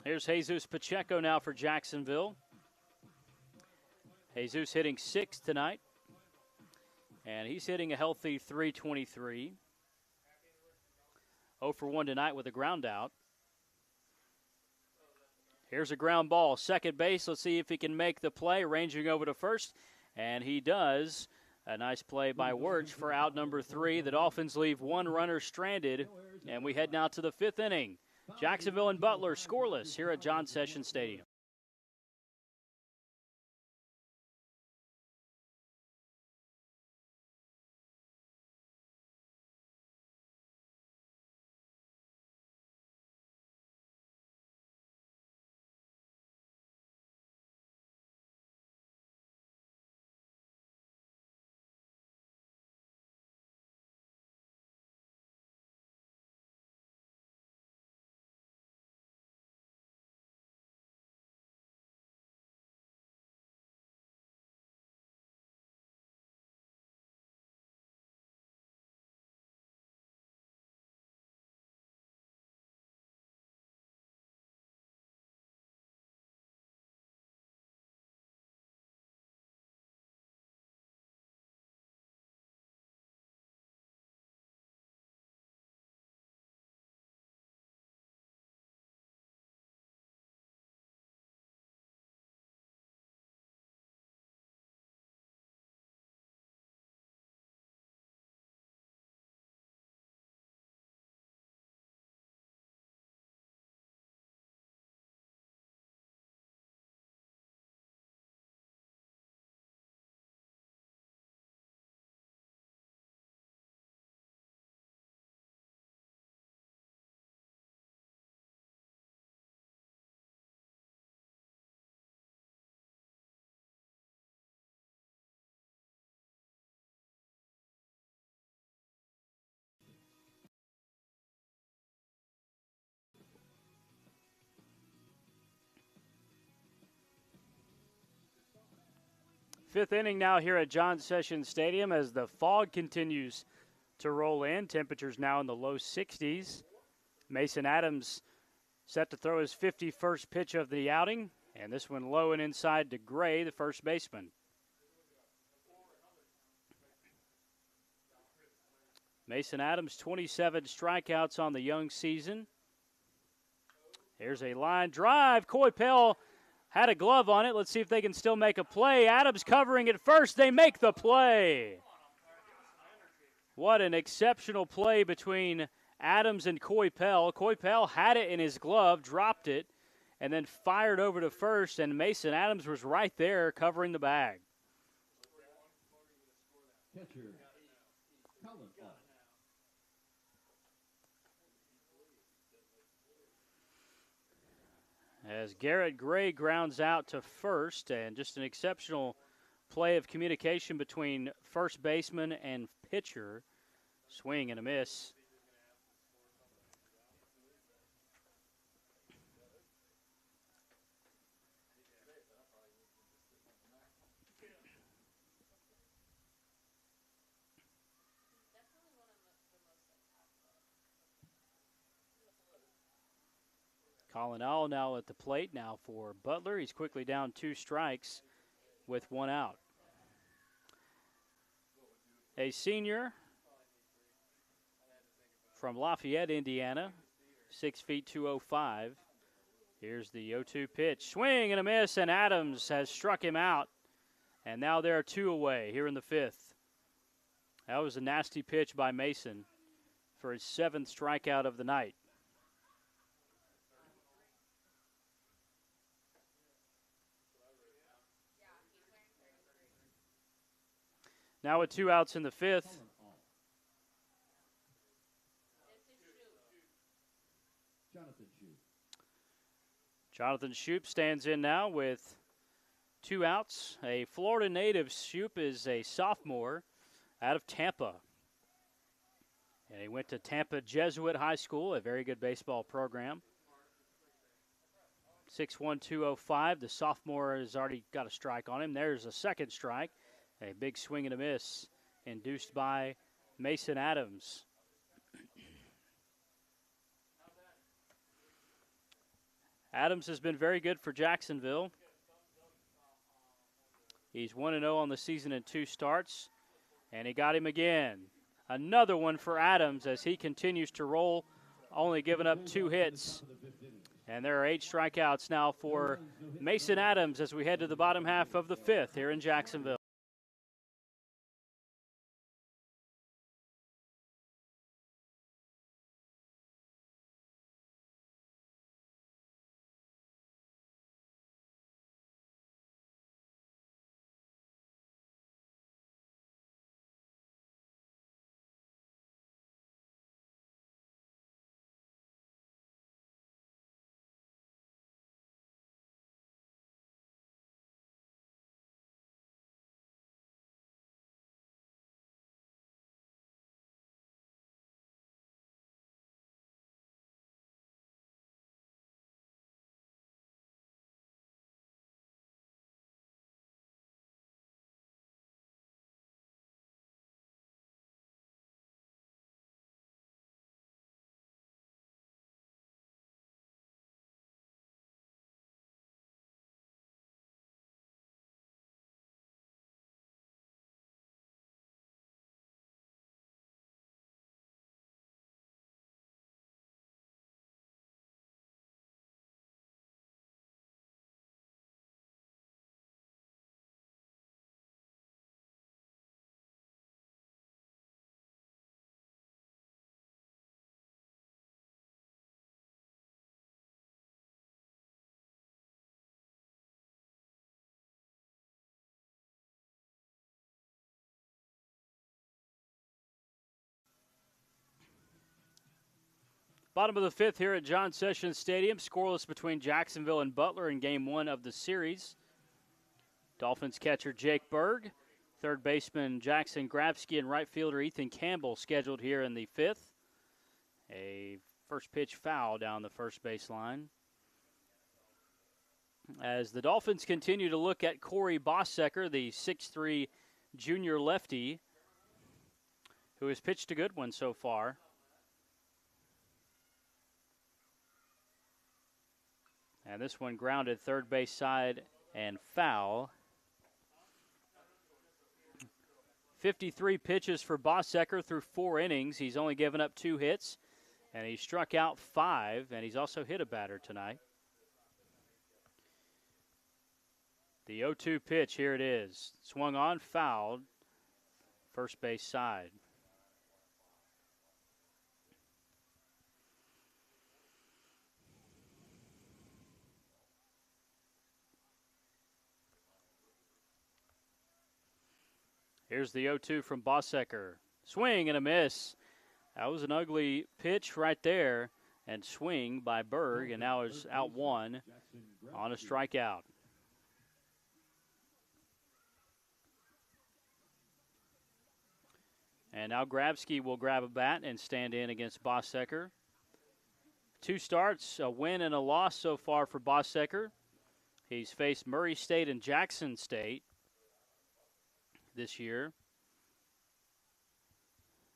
Here's Jesus Pacheco now for Jacksonville. Jesus hitting 6th tonight. And he's hitting a healthy .323. 0 for 1 tonight with a ground out. Here's a ground ball. Second base. Let's see if he can make the play. Ranging over to first. And he does. A nice play by Wirtz for out number 3. The Dolphins leave 1 runner stranded. And we head now to the 5th inning. Jacksonville and Butler scoreless here at John Sessions Stadium. Fifth inning now here at John Sessions Stadium as the fog continues to roll in. Temperatures now in the low 60s. Mason Adams set to throw his 51st pitch of the outing. And this one low and inside to Gray, the first baseman. Mason Adams, 27 strikeouts on the young season. Here's a line drive. Coypel had a glove on it. Let's see if they can still make a play. Adams covering it first. They make the play. What an exceptional play between Adams and Coypel. Coypel had it in his glove, dropped it, and then fired over to first, and Mason Adams was right there covering the bag. Catcher, Colin Hall. As Garrett Gray grounds out to first, and just an exceptional play of communication between first baseman and pitcher. Swing and a miss. Colin Hall now at the plate now for Butler. He's quickly down 2 strikes with 1 out. A senior from Lafayette, Indiana, 6 feet 205. Here's the 0-2 pitch. Swing and a miss, and Adams has struck him out. And now there are 2 away here in the 5th. That was a nasty pitch by Mason for his 7th strikeout of the night. Now with 2 outs in the 5th. Jonathan Shoup stands in now with 2 outs. A Florida native. Shoup is a sophomore out of Tampa. And he went to Tampa Jesuit High School, a very good baseball program. 6'1", 205. The sophomore has already got a strike on him. There's a second strike. A big swing and a miss induced by Mason Adams. Adams has been very good for Jacksonville. He's 1-0 on the season in 2 starts, and he got him again. Another one for Adams as he continues to roll, only giving up 2 hits. And there are 8 strikeouts now for Mason Adams as we head to the bottom half of the 5th here in Jacksonville. Bottom of the 5th here at John Sessions Stadium. Scoreless between Jacksonville and Butler in Game 1 of the series. Dolphins catcher Jake Berg, third baseman Jackson Grabsky, and right fielder Ethan Campbell scheduled here in the 5th. A first pitch foul down the first baseline. As the Dolphins continue to look at Corey Bossecker, the 6'3" junior lefty, who has pitched a good one so far. And this one grounded third base side and foul. 53 pitches for Bossecker through 4 innings. He's only given up 2 hits, and he struck out 5, and he's also hit a batter tonight. The 0-2 pitch, here it is. Swung on, fouled, first base side. Here's the 0-2 from Bossecker. Swing and a miss. That was an ugly pitch right there. And swing by Berg, and now is out 1 on a strikeout. And now Grabsky will grab a bat and stand in against Bossecker. 2 starts, a win and a loss so far for Bossecker. He's faced Murray State and Jackson State this year.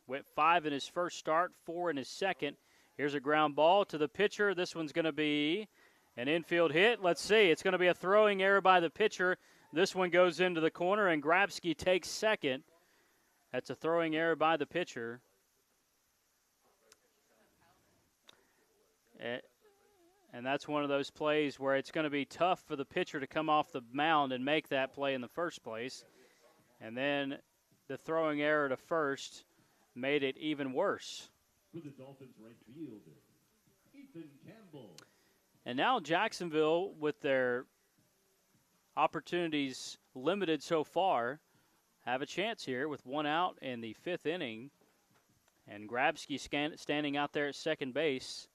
Went 5 in his first start, 4 in his second. Here's a ground ball to the pitcher. This one's going to be an infield hit. Let's see. It's going to be a throwing error by the pitcher. This one goes into the corner, and Grabsky takes second. That's a throwing error by the pitcher. And that's one of those plays where it's going to be tough for the pitcher to come off the mound and make that play in the first place. And then the throwing error to first made it even worse. For the Dolphins right fielder, Ethan Campbell. And now Jacksonville, with their opportunities limited so far, have a chance here with 1 out in the 5th inning. And Grabsky standing out there at second base.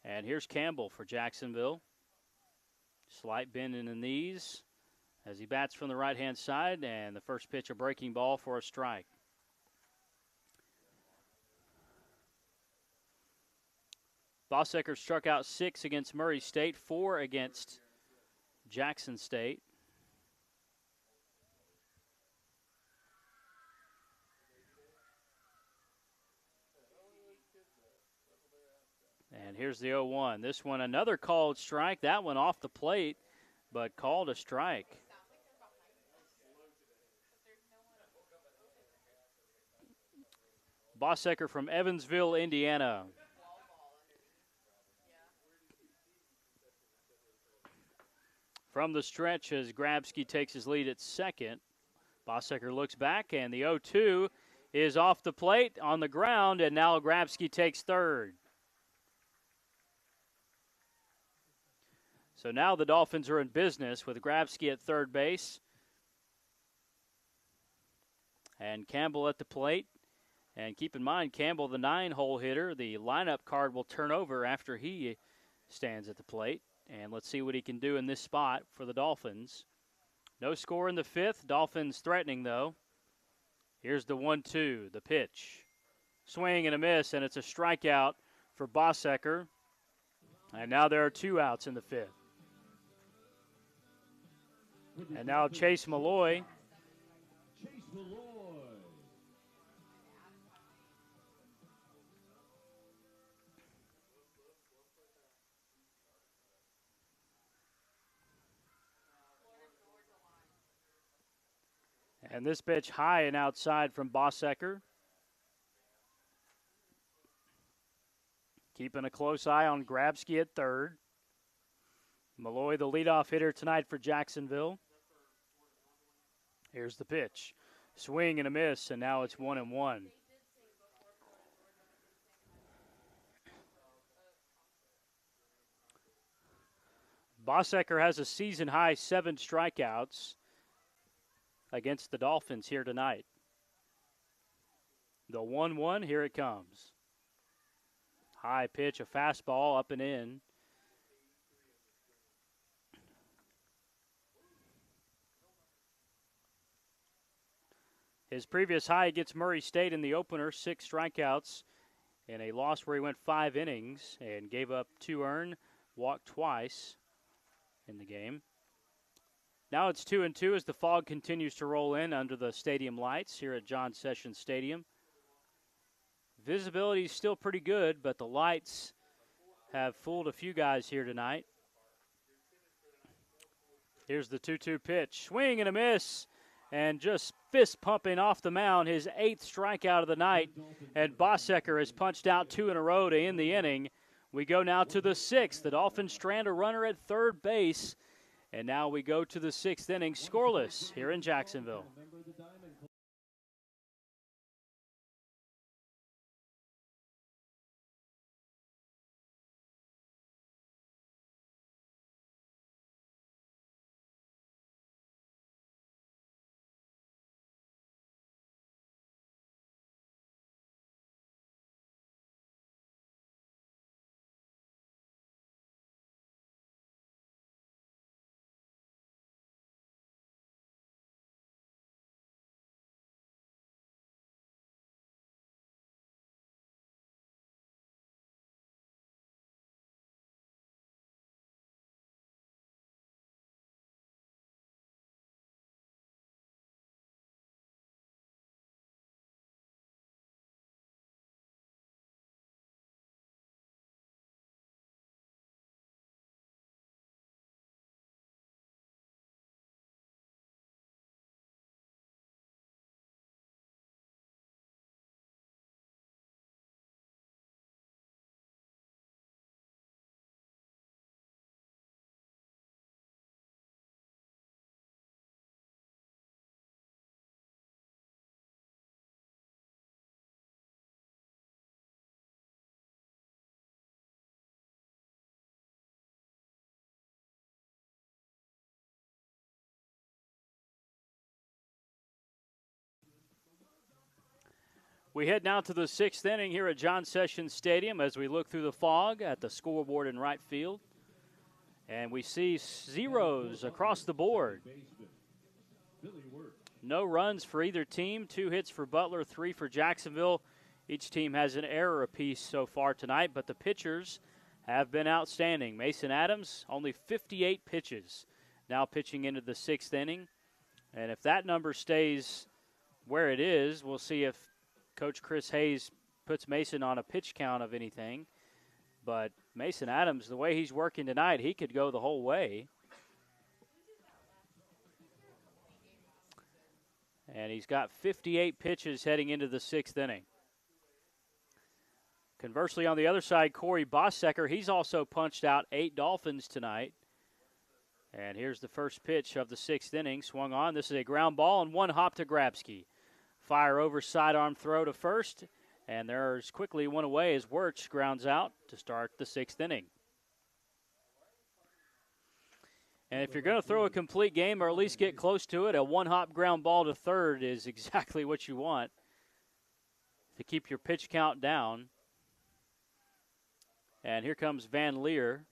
And here's Campbell for Jacksonville. Slight bend in the knees as he bats from the right-hand side, and the first pitch a breaking ball for a strike. Bossecker struck out 6 against Murray State, 4 against Jackson State. And here's the 0-1. This one, another called strike. That one off the plate, but called a strike. Bossecker from Evansville, Indiana. From the stretch as Grabsky takes his lead at second. Bossecker looks back, and the 0-2 is off the plate on the ground, and now Grabsky takes third. So now the Dolphins are in business with Grabsky at third base and Campbell at the plate. And keep in mind, Campbell, the 9-hole hitter, the lineup card will turn over after he stands at the plate. And let's see what he can do in this spot for the Dolphins. No score in the 5th. Dolphins threatening, though. Here's the 1-2, the pitch. Swing and a miss, and it's a strikeout for Bossecker. And now there are 2 outs in the 5th. And now Chase Malloy. And this pitch high and outside from Bossecker. Keeping a close eye on Grabsky at third. Malloy, the leadoff hitter tonight for Jacksonville. Here's the pitch. Swing and a miss, and now it's 1-1. Bossecker has a season-high 7 strikeouts against the Dolphins here tonight. The 1-1, here it comes. High pitch, a fastball up and in. His previous high against Murray State in the opener, 6 strikeouts in a loss where he went 5 innings and gave up 2 earned, walked twice in the game. Now it's 2-2 as the fog continues to roll in under the stadium lights here at John Sessions Stadium. Visibility is still pretty good, but the lights have fooled a few guys here tonight. Here's the 2-2 pitch. Swing and a miss. And just fist pumping off the mound, his 8th strikeout of the night. And Bossecker has punched out 2 in a row to end the inning. We go now to the 6th. The Dolphins strand a runner at third base. And now we go to the 6th inning, scoreless here in Jacksonville. We head now to the 6th inning here at John Sessions Stadium as we look through the fog at the scoreboard in right field. And we see zeros across the board. No runs for either team. 2 hits for Butler, 3 for Jacksonville. Each team has an error apiece so far tonight, but the pitchers have been outstanding. Mason Adams, only 58 pitches, now pitching into the 6th inning. And if that number stays where it is, we'll see if Coach Chris Hayes puts Mason on a pitch count of anything. But Mason Adams, the way he's working tonight, he could go the whole way. And he's got 58 pitches heading into the 6th inning. Conversely, on the other side, Corey Bossecker, he's also punched out 8 Dolphins tonight. And here's the first pitch of the 6th inning. Swung on. This is a ground ball and 1 hop to Grabsky. Fire over sidearm throw to first, and there's quickly 1 away as Wirtz grounds out to start the 6th inning. And if you're going to throw a complete game or at least get close to it, a 1-hop ground ball to third is exactly what you want to keep your pitch count down. And here comes Van Leer,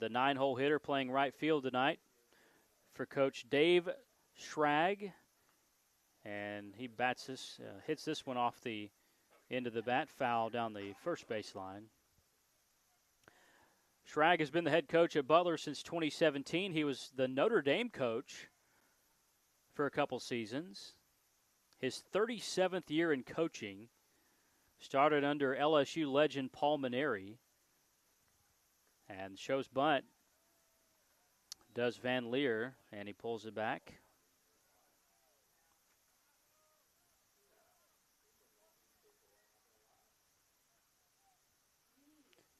the 9-hole hitter playing right field tonight for Coach Dave Schrag. And he bats this, hits this one off the end of the bat, foul down the first baseline. Schrag has been the head coach at Butler since 2017. He was the Notre Dame coach for a couple seasons. His 37th year in coaching, started under LSU legend Paul Maneri. And shows bunt, does Van Leer, and he pulls it back.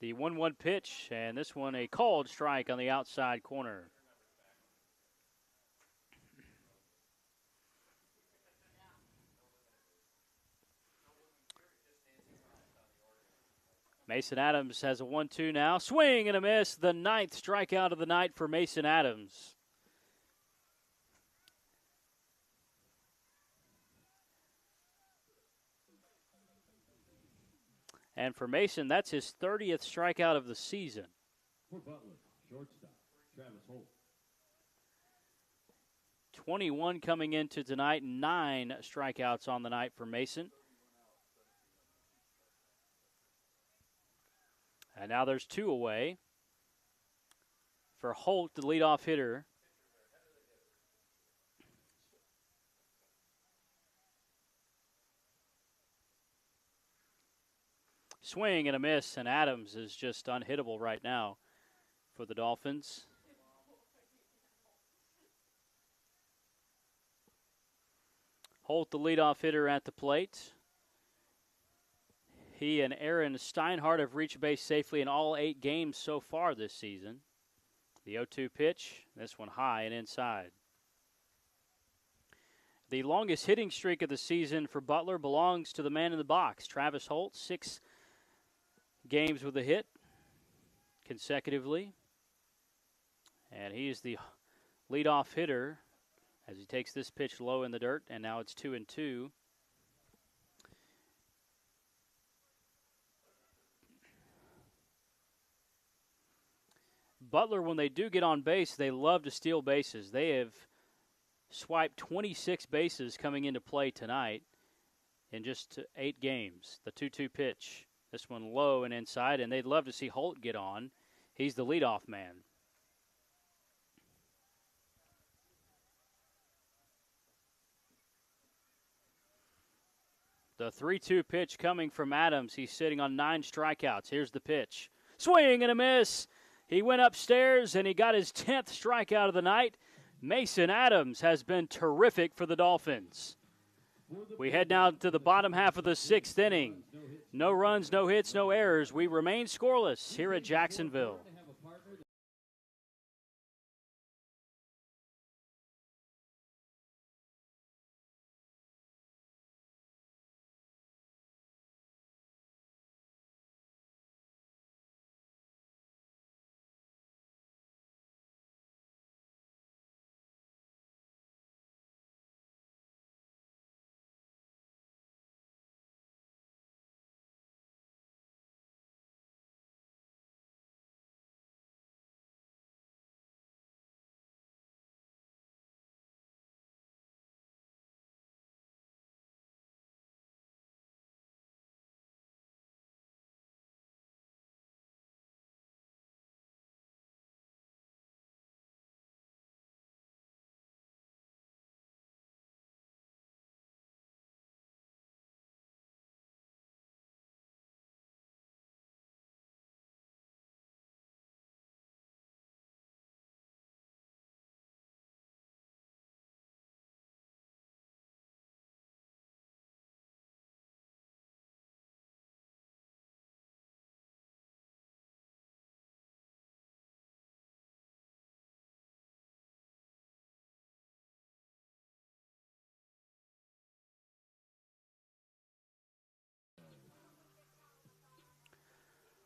The 1-1 pitch, and this one a called strike on the outside corner. Mason Adams has a 1-2 now. Swing and a miss. The 9th strikeout of the night for Mason Adams. And for Mason, that's his 30th strikeout of the season. For Butler, shortstop, Travis Holt. 21 coming into tonight, 9 strikeouts on the night for Mason. And now there's 2 away for Holt, the leadoff hitter. Swing and a miss, and Adams is just unhittable right now for the Dolphins. Holt, the leadoff hitter at the plate. He and Aaron Steinhardt have reached base safely in all 8 games so far this season. The 0-2 pitch, this one high and inside. The longest hitting streak of the season for Butler belongs to the man in the box, Travis Holt, 6 games with a hit consecutively. And he is the leadoff hitter as he takes this pitch low in the dirt, and now it's 2-2. Butler, when they do get on base, they love to steal bases. They have swiped 26 bases coming into play tonight in just 8 games. The 2-2 pitch, this one low and inside, and they'd love to see Holt get on. He's the leadoff man. The 3-2 pitch coming from Adams. He's sitting on 9 strikeouts. Here's the pitch. Swing and a miss. He went upstairs and he got his 10th strikeout of the night. Mason Adams has been terrific for the Dolphins. We head now to the bottom half of the 6th inning. No runs, no hits, no errors. We remain scoreless here at Jacksonville.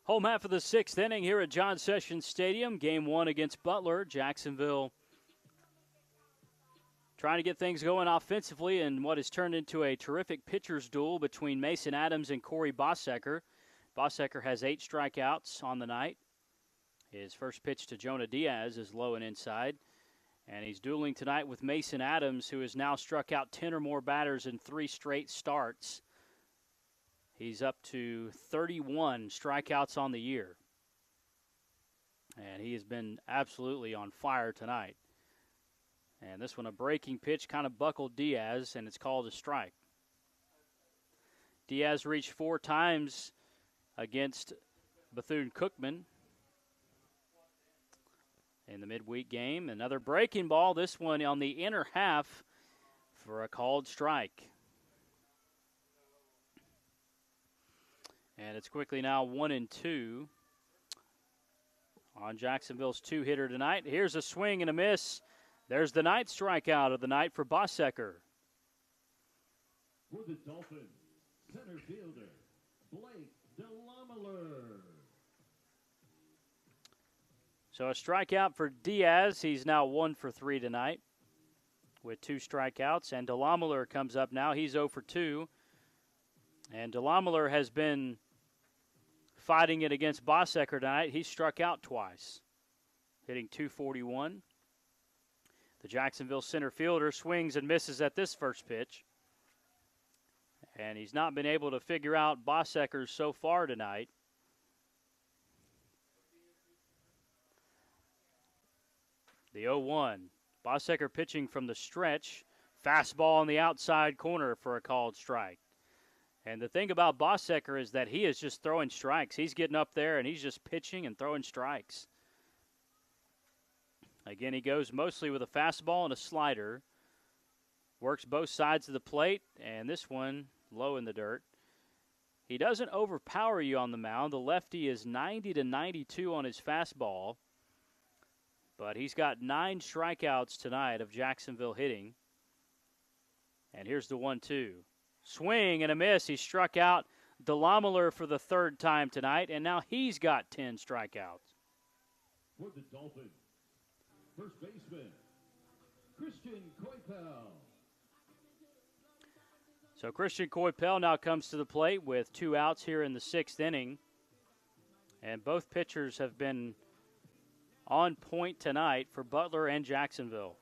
Home half of the 6th inning here at John Sessions Stadium. Game 1 against Butler. Jacksonville trying to get things going offensively in what has turned into a terrific pitcher's duel between Mason Adams and Corey Bossecker. Bossecker has 8 strikeouts on the night. His first pitch to Jonah Diaz is low and inside. And he's dueling tonight with Mason Adams, who has now struck out 10 or more batters in 3 straight starts. He's up to 31 strikeouts on the year. And he has been absolutely on fire tonight. And this one, a breaking pitch, kind of buckled Diaz, and it's called a strike. Diaz reached 4 times against Bethune-Cookman in the midweek game. Another breaking ball, this one on the inner half for a called strike. And it's quickly now 1-2 on Jacksonville's 2-hitter tonight. Here's a swing and a miss. There's the 9th strikeout of the night for Bossecker. For the Dolphins, center fielder, Blake DeLameleur. So a strikeout for Diaz. He's now 1 for 3 tonight with 2 strikeouts. And DeLameleur comes up now. He's 0 for 2. And DeLameleur has been fighting it against Bossecker tonight. He struck out twice, hitting .241. The Jacksonville center fielder swings and misses at this first pitch. And he's not been able to figure out Bossecker so far tonight. The 0-1. Bossecker pitching from the stretch. Fastball on the outside corner for a called strike. And the thing about Bossecker is that he is just throwing strikes. He's getting up there and he's just pitching and throwing strikes. Again, he goes mostly with a fastball and a slider. Works both sides of the plate, and this one low in the dirt. He doesn't overpower you on the mound. The lefty is 90 to 92 on his fastball, but he's got 9 strikeouts tonight of Jacksonville hitting. And here's the 1-2. Swing and a miss. He struck out Delamler for the 3rd time tonight, and now he's got 10 strikeouts. For the Dolphins, first baseman, Christian Koipel. So Christian Koipel now comes to the plate with 2 outs here in the 6th inning. And both pitchers have been on point tonight for Butler and Jacksonville.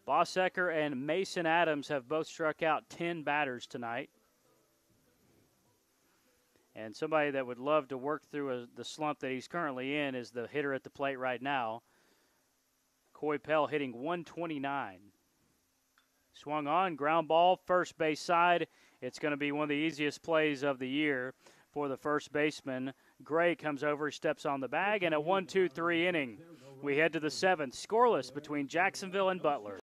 Bossecker and Mason Adams have both struck out 10 batters tonight. And somebody that would love to work through the slump that he's currently in is the hitter at the plate right now. Koipel hitting 129. Swung on, ground ball, first base side. It's going to be one of the easiest plays of the year for the first baseman. Gray comes over, steps on the bag, and a 1-2-3 inning. We head to the 7th, scoreless between Jacksonville and Butler.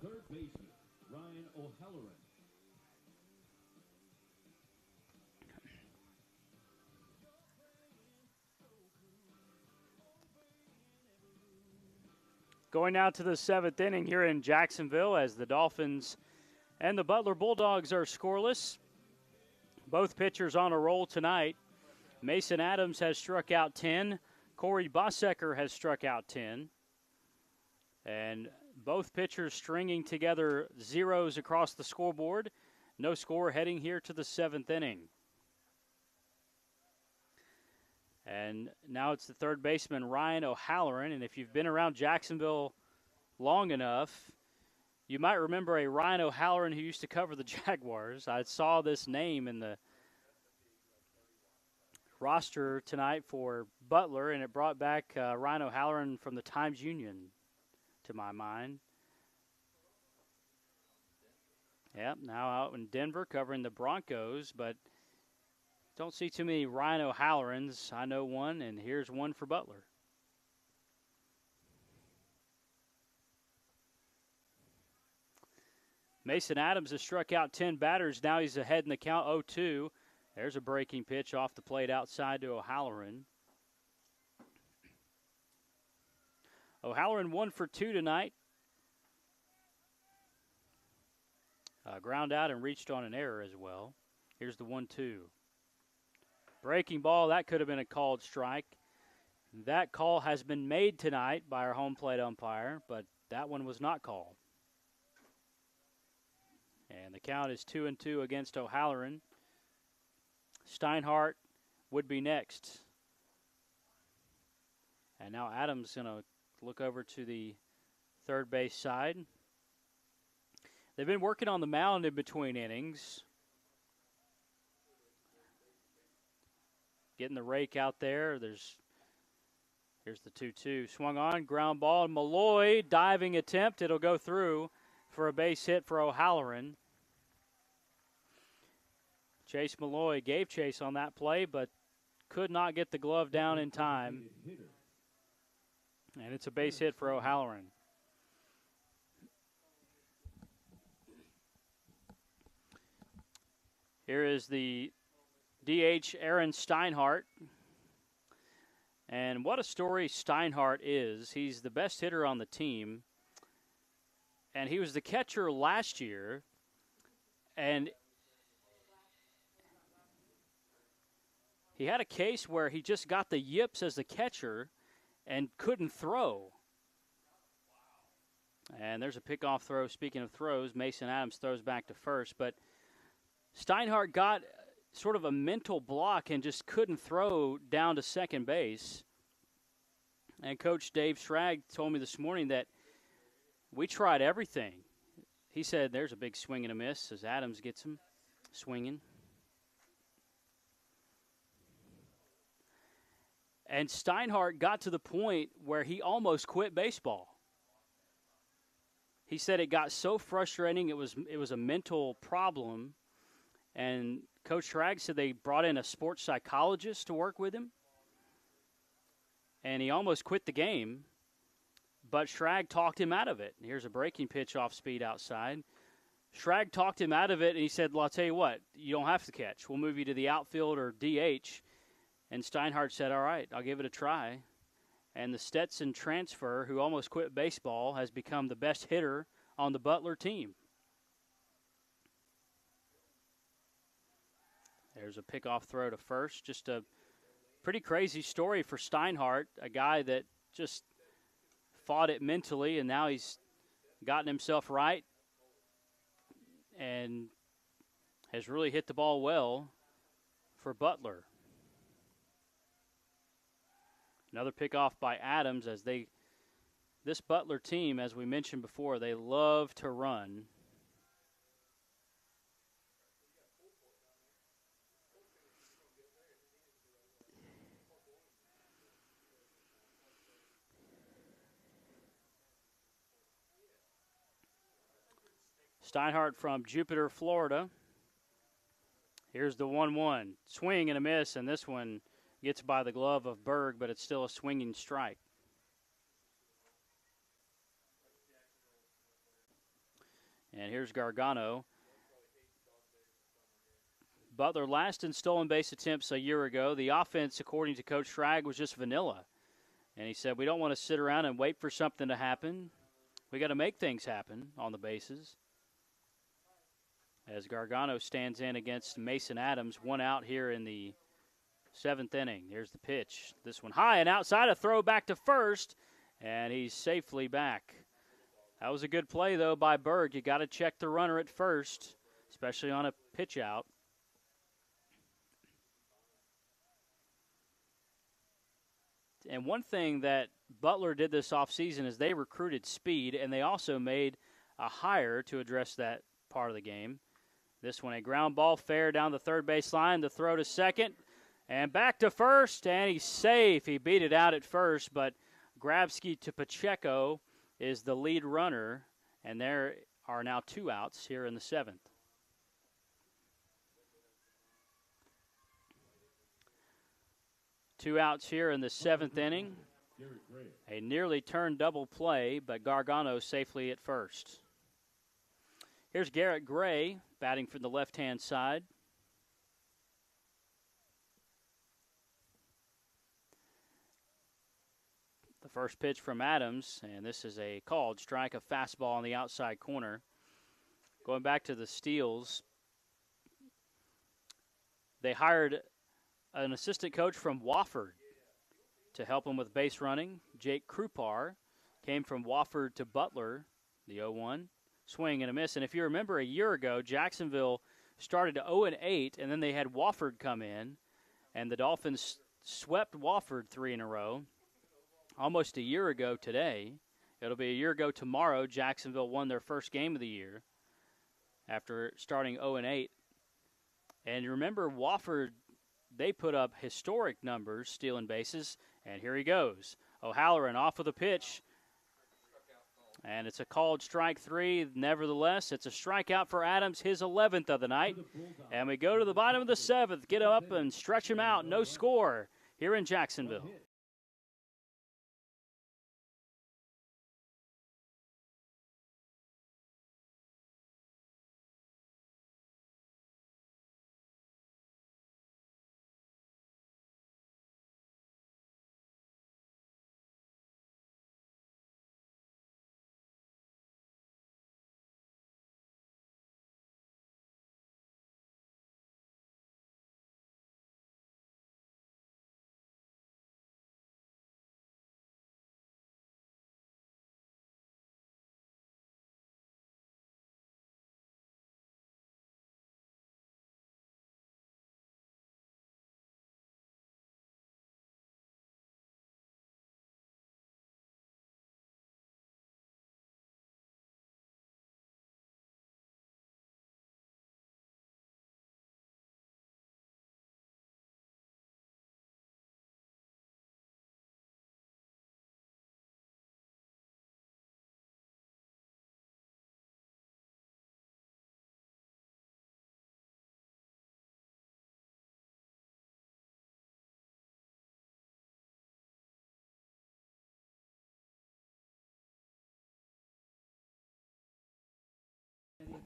Third baseman, Ryan O'Halloran. Going now to the 7th inning here in Jacksonville as the Dolphins and the Butler Bulldogs are scoreless. Both pitchers on a roll tonight. Mason Adams has struck out 10. Corey Bossecker has struck out 10. And both pitchers stringing together zeros across the scoreboard. No score heading here to the 7th inning. And now it's the third baseman, Ryan O'Halloran. And if you've been around Jacksonville long enough, you might remember a Ryan O'Halloran who used to cover the Jaguars. I saw this name in the roster tonight for Butler, and it brought back Ryan O'Halloran from the Times-Union to my mind. Yep, now out in Denver covering the Broncos, but don't see too many Ryan O'Hallorans. I know one, and here's one for Butler. Mason Adams has struck out 10 batters. Now he's ahead in the count 0-2. There's a breaking pitch off the plate outside to O'Halloran. O'Halloran 1 for 2 tonight. Ground out and reached on an error as well. Here's the 1-2. Breaking ball, that could have been a called strike. That call has been made tonight by our home plate umpire, but that one was not called. And the count is 2-2 against O'Halloran. Steinhardt would be next. And now Adams going to look over to the third base side. They've been working on the mound in between innings. Getting the rake out there. Here's Here's the 2-2. Swung on, ground ball. Malloy, diving attempt. It'll go through for a base hit for O'Halloran. Chase Malloy gave chase on that play, but could not get the glove down in time. And it's a base hit for O'Halloran. Here is the DH, Aaron Steinhardt. And what a story Steinhardt is. He's the best hitter on the team. And he was the catcher last year. And he had a case where he just got the yips as the catcher and couldn't throw. And there's a pickoff throw. Speaking of throws, Mason Adams throws back to first. But Steinhardt got sort of a mental block and just couldn't throw down to second base. And Coach Dave Schrag told me this morning that we tried everything. He said there's a big swing and a miss as Adams gets him swinging. And Steinhardt got to the point where he almost quit baseball. He said it got so frustrating, it was a mental problem. And Coach Schrag said they brought in a sports psychologist to work with him. And he almost quit the game. But Schrag talked him out of it. Here's a breaking pitch off speed outside. Schrag talked him out of it, and he said, well, I'll tell you what, you don't have to catch. We'll move you to the outfield or DH. And Steinhardt said, all right, I'll give it a try. And the Stetson transfer, who almost quit baseball, has become the best hitter on the Butler team. There's a pickoff throw to first. Just a pretty crazy story for Steinhardt, a guy that just fought it mentally, and now he's gotten himself right and has really hit the ball well for Butler. Another pickoff by Adams as this Butler team, as we mentioned before, they love to run. Steinhardt from Jupiter, Florida. Here's the 1-1. Swing and a miss, and this one gets by the glove of Berg, but it's still a swinging strike. And here's Gargano. Butler last in stolen base attempts a year ago. The offense, according to Coach Schrag, was just vanilla. And he said, we don't want to sit around and wait for something to happen. We got to make things happen on the bases. As Gargano stands in against Mason Adams, one out here in the 7th inning. Here's the pitch. This one high and outside, a throw back to first, and he's safely back. That was a good play, though, by Berg. You got to check the runner at first, especially on a pitch out. And one thing that Butler did this offseason is they recruited speed, and they also made a hire to address that part of the game. This one, a ground ball fair down the third base line. The throw to second and back to first, and he's safe. He beat it out at first, but Grabsky to Pacheco is the lead runner, and there are now 2 outs here in the 7th. Two outs here in the 7th inning. A nearly turned double play, but Gargano safely at first. Here's Garrett Gray batting from the left-hand side. The first pitch from Adams, and this is a called strike, a fastball on the outside corner. Going back to the Steels, they hired an assistant coach from Wofford to help them with base running. Jake Krupar came from Wofford to Butler, the 0-1. Swing and a miss. And if you remember a year ago, Jacksonville started 0-8, and then they had Wofford come in, and the Dolphins swept Wofford 3 in a row. Almost a year ago today. It'll be a year ago tomorrow. Jacksonville won their first game of the year after starting 0-8. And remember, Wofford, they put up historic numbers stealing bases, and here he goes. O'Halloran off of the pitch. And it's a called strike 3. Nevertheless, it's a strikeout for Adams, his 11th of the night. And we go to the bottom of the 7th. Get up and stretch him out. No score here in Jacksonville.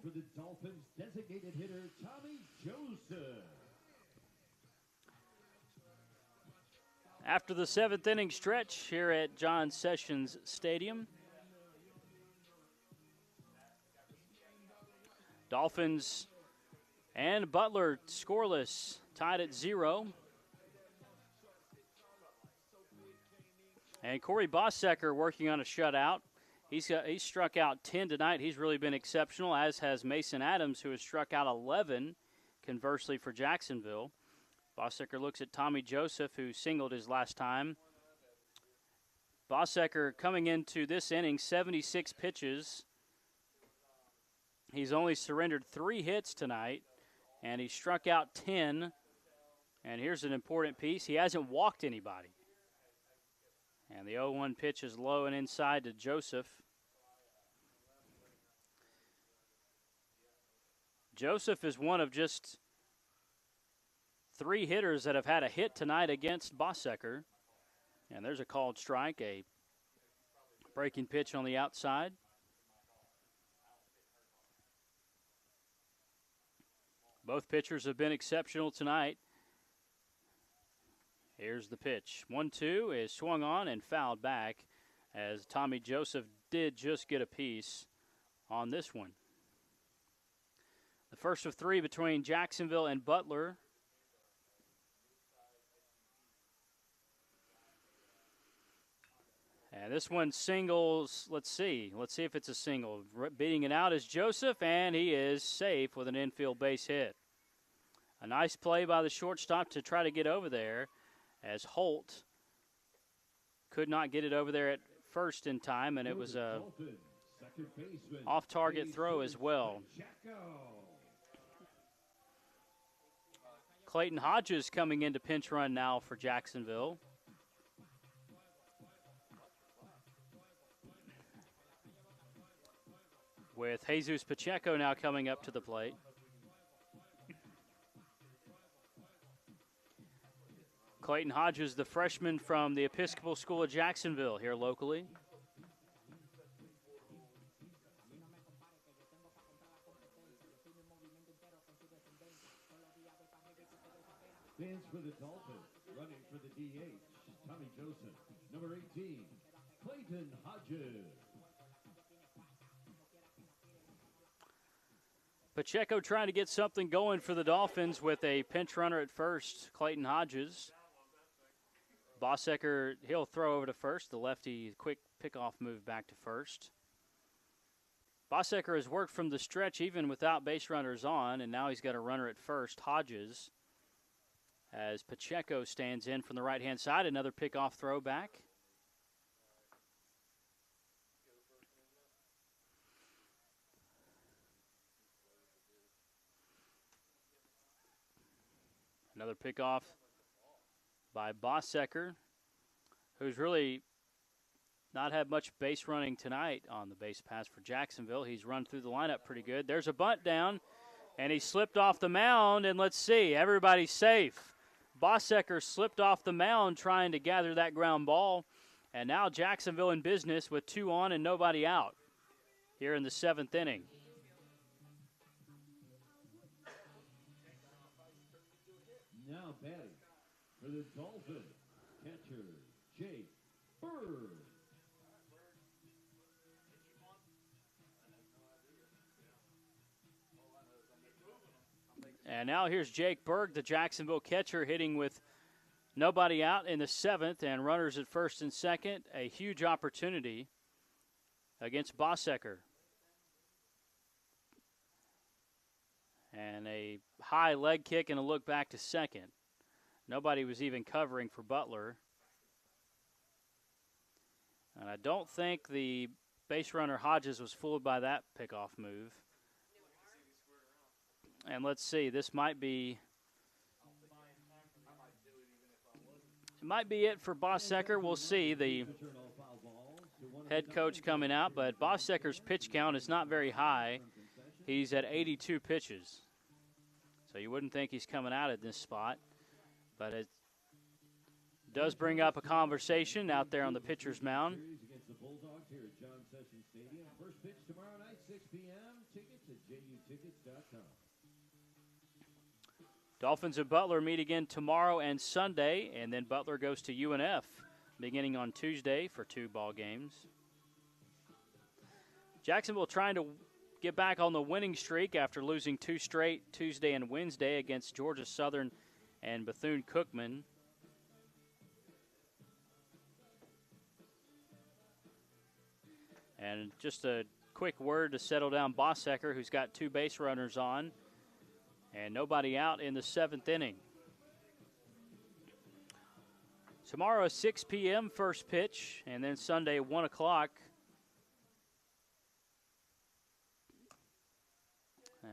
For the Dolphins, designated hitter Tommy Joseph. After the 7th inning stretch here at John Sessions Stadium, Dolphins and Butler scoreless, tied at 0. And Corey Bossecker working on a shutout. He's struck out 10 tonight. He's really been exceptional, as has Mason Adams, who has struck out 11, conversely, for Jacksonville. Bossecker looks at Tommy Joseph, who singled his last time. Bossecker coming into this inning, 76 pitches. He's only surrendered 3 hits tonight, and he struck out 10. And here's an important piece. He hasn't walked anybody. And the 0-1 pitch is low and inside to Joseph. Joseph is one of just 3 hitters that have had a hit tonight against Bossecker. And there's a called strike, a breaking pitch on the outside. Both pitchers have been exceptional tonight. Here's the pitch. 1-2 is swung on and fouled back, as Tommy Joseph did just get a piece on this one. The first of 3 between Jacksonville and Butler. And this one singles, let's see if it's a single. Beating it out is Joseph, and he is safe with an infield base hit. A nice play by the shortstop to try to get over there, as Holt could not get it over there at first in time, and it was a off-target throw as well. Clayton Hodges coming into pinch run now for Jacksonville. With Jesus Pacheco now coming up to the plate. Clayton Hodges, the freshman from the Episcopal School of Jacksonville here locally. Stands for the Dolphins, running for the DH, Tommy Joseph. Number 18, Clayton Hodges. Pacheco trying to get something going for the Dolphins with a pinch runner at first, Clayton Hodges. Bossecker, he'll throw over to first. The lefty, quick pickoff move back to first. Bossecker has worked from the stretch even without base runners on, and now he's got a runner at first, Hodges. As Pacheco stands in from the right-hand side, another pickoff throw back. Another pickoff by Bossecker, who's really not had much base running tonight on the base pass for Jacksonville. He's run through the lineup pretty good. There's a bunt down, and he slipped off the mound, and let's see, everybody's safe. Bossecker slipped off the mound trying to gather that ground ball, and now Jacksonville in business with 2 on and nobody out here in the 7th inning. Now batting for the Dolphins, catcher Jake Bird. And now here's Jake Berg, the Jacksonville catcher, hitting with nobody out in the 7th and runners at first and second. A huge opportunity against Bossecker. And a high leg kick and a look back to second. Nobody was even covering for Butler. And I don't think the base runner Hodges was fooled by that pickoff move. And let's see, this might be it for Bossecker. We'll see the head coach coming out, but Bossecker's pitch count is not very high. He's at 82 pitches. So you wouldn't think he's coming out at this spot, but it does bring up a conversation out there on the pitcher's mound. Against the Bulldogs here at John Sessions Stadium. First pitch tomorrow night, 6 p.m. Tickets at JUTickets.com. Dolphins and Butler meet again tomorrow and Sunday, and then Butler goes to UNF beginning on Tuesday for 2 ball games. Jacksonville trying to get back on the winning streak after losing 2 straight Tuesday and Wednesday against Georgia Southern and Bethune-Cookman. And just a quick word to settle down Bossecker, who's got 2 base runners on. And nobody out in the 7th inning. Tomorrow, 6 p.m. first pitch, and then Sunday, 1 o'clock.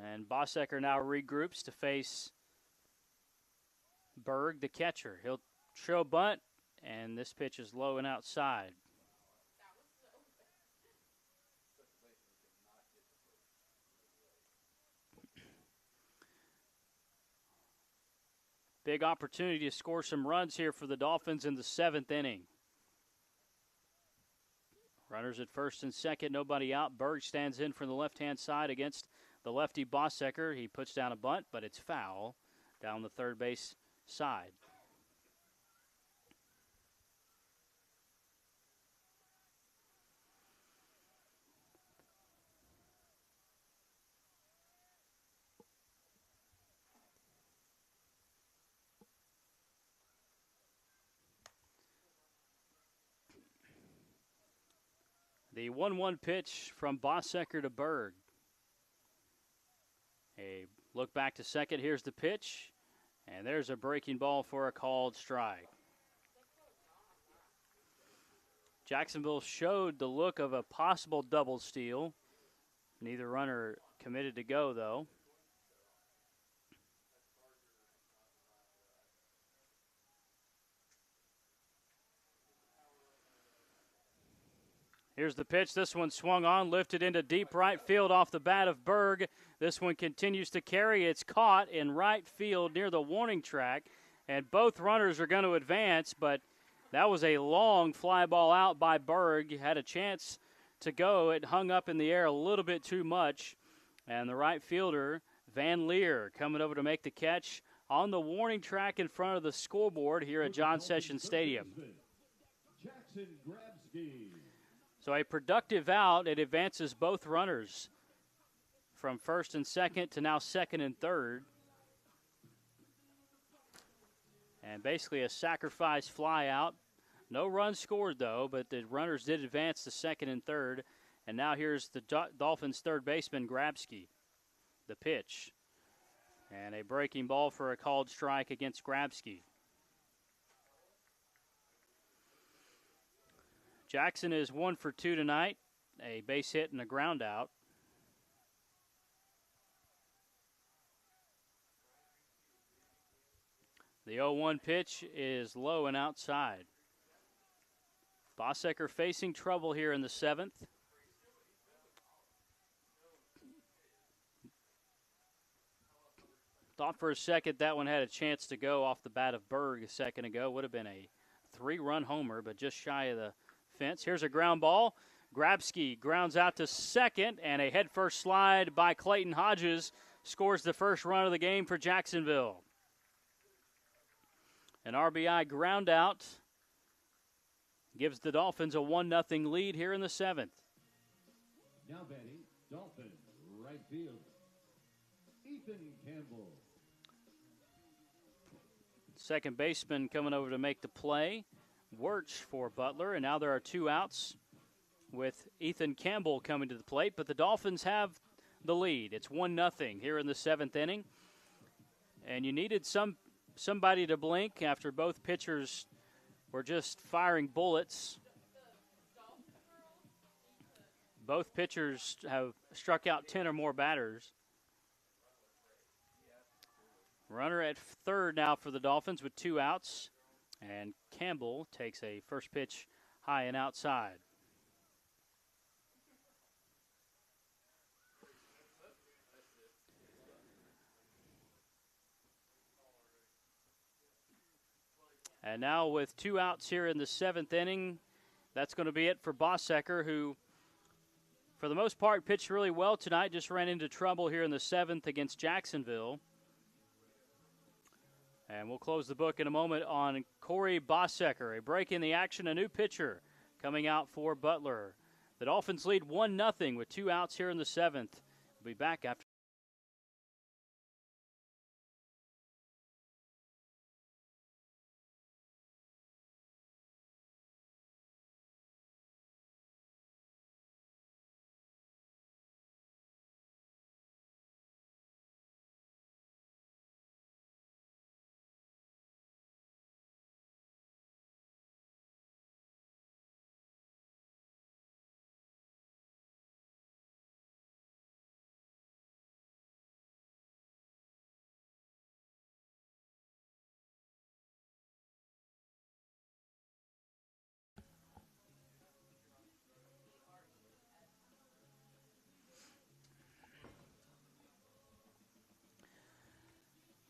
And Bossecker now regroups to face Berg, the catcher. He'll show bunt, and this pitch is low and outside. Big opportunity to score some runs here for the Dolphins in the 7th inning. Runners at first and second, nobody out. Berg stands in from the left-hand side against the lefty Bossecker. He puts down a bunt, but it's foul down the third base side. The 1-1 pitch from Bossecker to Berg. A look back to second. Here's the pitch. And there's a breaking ball for a called strike. Jacksonville showed the look of a possible double steal. Neither runner committed to go, though. Here's the pitch. This one swung on, lifted into deep right field off the bat of Berg. This one continues to carry. It's caught in right field near the warning track, and both runners are going to advance, but that was a long fly ball out by Berg. Had a chance to go. It hung up in the air a little bit too much, and the right fielder, Van Leer, coming over to make the catch on the warning track in front of the scoreboard here at John Sessions Stadium. Jackson Grabsky. So a productive out. It advances both runners from first and second to now second and third. And basically a sacrifice fly out. No runs scored, though, but the runners did advance to second and third. And now here's the Dolphins' third baseman, Grabsky. The pitch. And a breaking ball for a called strike against Grabsky. Jackson is 1 for 2 tonight, a base hit and a ground out. The 0-1 pitch is low and outside. Bossecker facing trouble here in the 7th. Thought for a second that one had a chance to go off the bat of Berg a second ago. Would have been a 3-run homer, but just shy of the fence. Here's a ground ball. Grabsky grounds out to second, and a head-first slide by Clayton Hodges scores the first run of the game for Jacksonville. An RBI ground out gives the Dolphins a 1-0 lead here in the 7th. Now batting, Dolphins, right field, Ethan Campbell. Second baseman coming over to make the play. Wirtz for Butler, and now there are 2 outs with Ethan Campbell coming to the plate, but the Dolphins have the lead. It's 1-0 here in the 7th inning, and you needed somebody to blink after both pitchers were just firing bullets. Both pitchers have struck out 10 or more batters. Runner at third now for the Dolphins with 2 outs, and Campbell takes a first pitch high and outside. And now with 2 outs here in the 7th inning, that's going to be it for Bossecker, who for the most part pitched really well tonight, just ran into trouble here in the 7th against Jacksonville. And we'll close the book in a moment on Corey Bossecker. A break in the action, a new pitcher coming out for Butler. The Dolphins lead 1-0 with 2 outs here in the 7th. We'll be back after.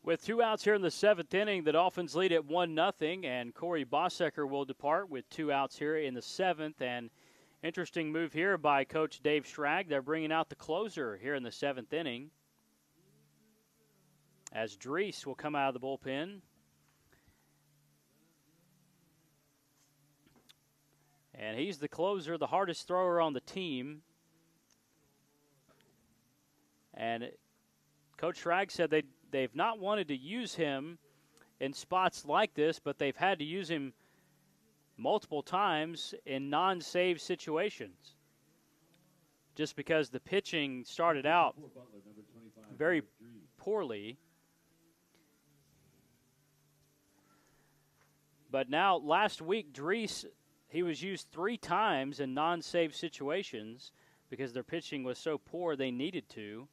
With 2 outs here in the 7th inning, the Dolphins lead at 1-0, and Corey Bossecker will depart with 2 outs here in the 7th. And interesting move here by Coach Dave Schrag. They're bringing out the closer here in the 7th inning, as Drees will come out of the bullpen. And he's the closer, the hardest thrower on the team. And Coach Schrag said they've not wanted to use him in spots like this, but they've had to use him multiple times in non-save situations, just because the pitching started out very poorly. But now, last week, Drees, he was used 3 times in non-save situations because their pitching was so poor they needed to.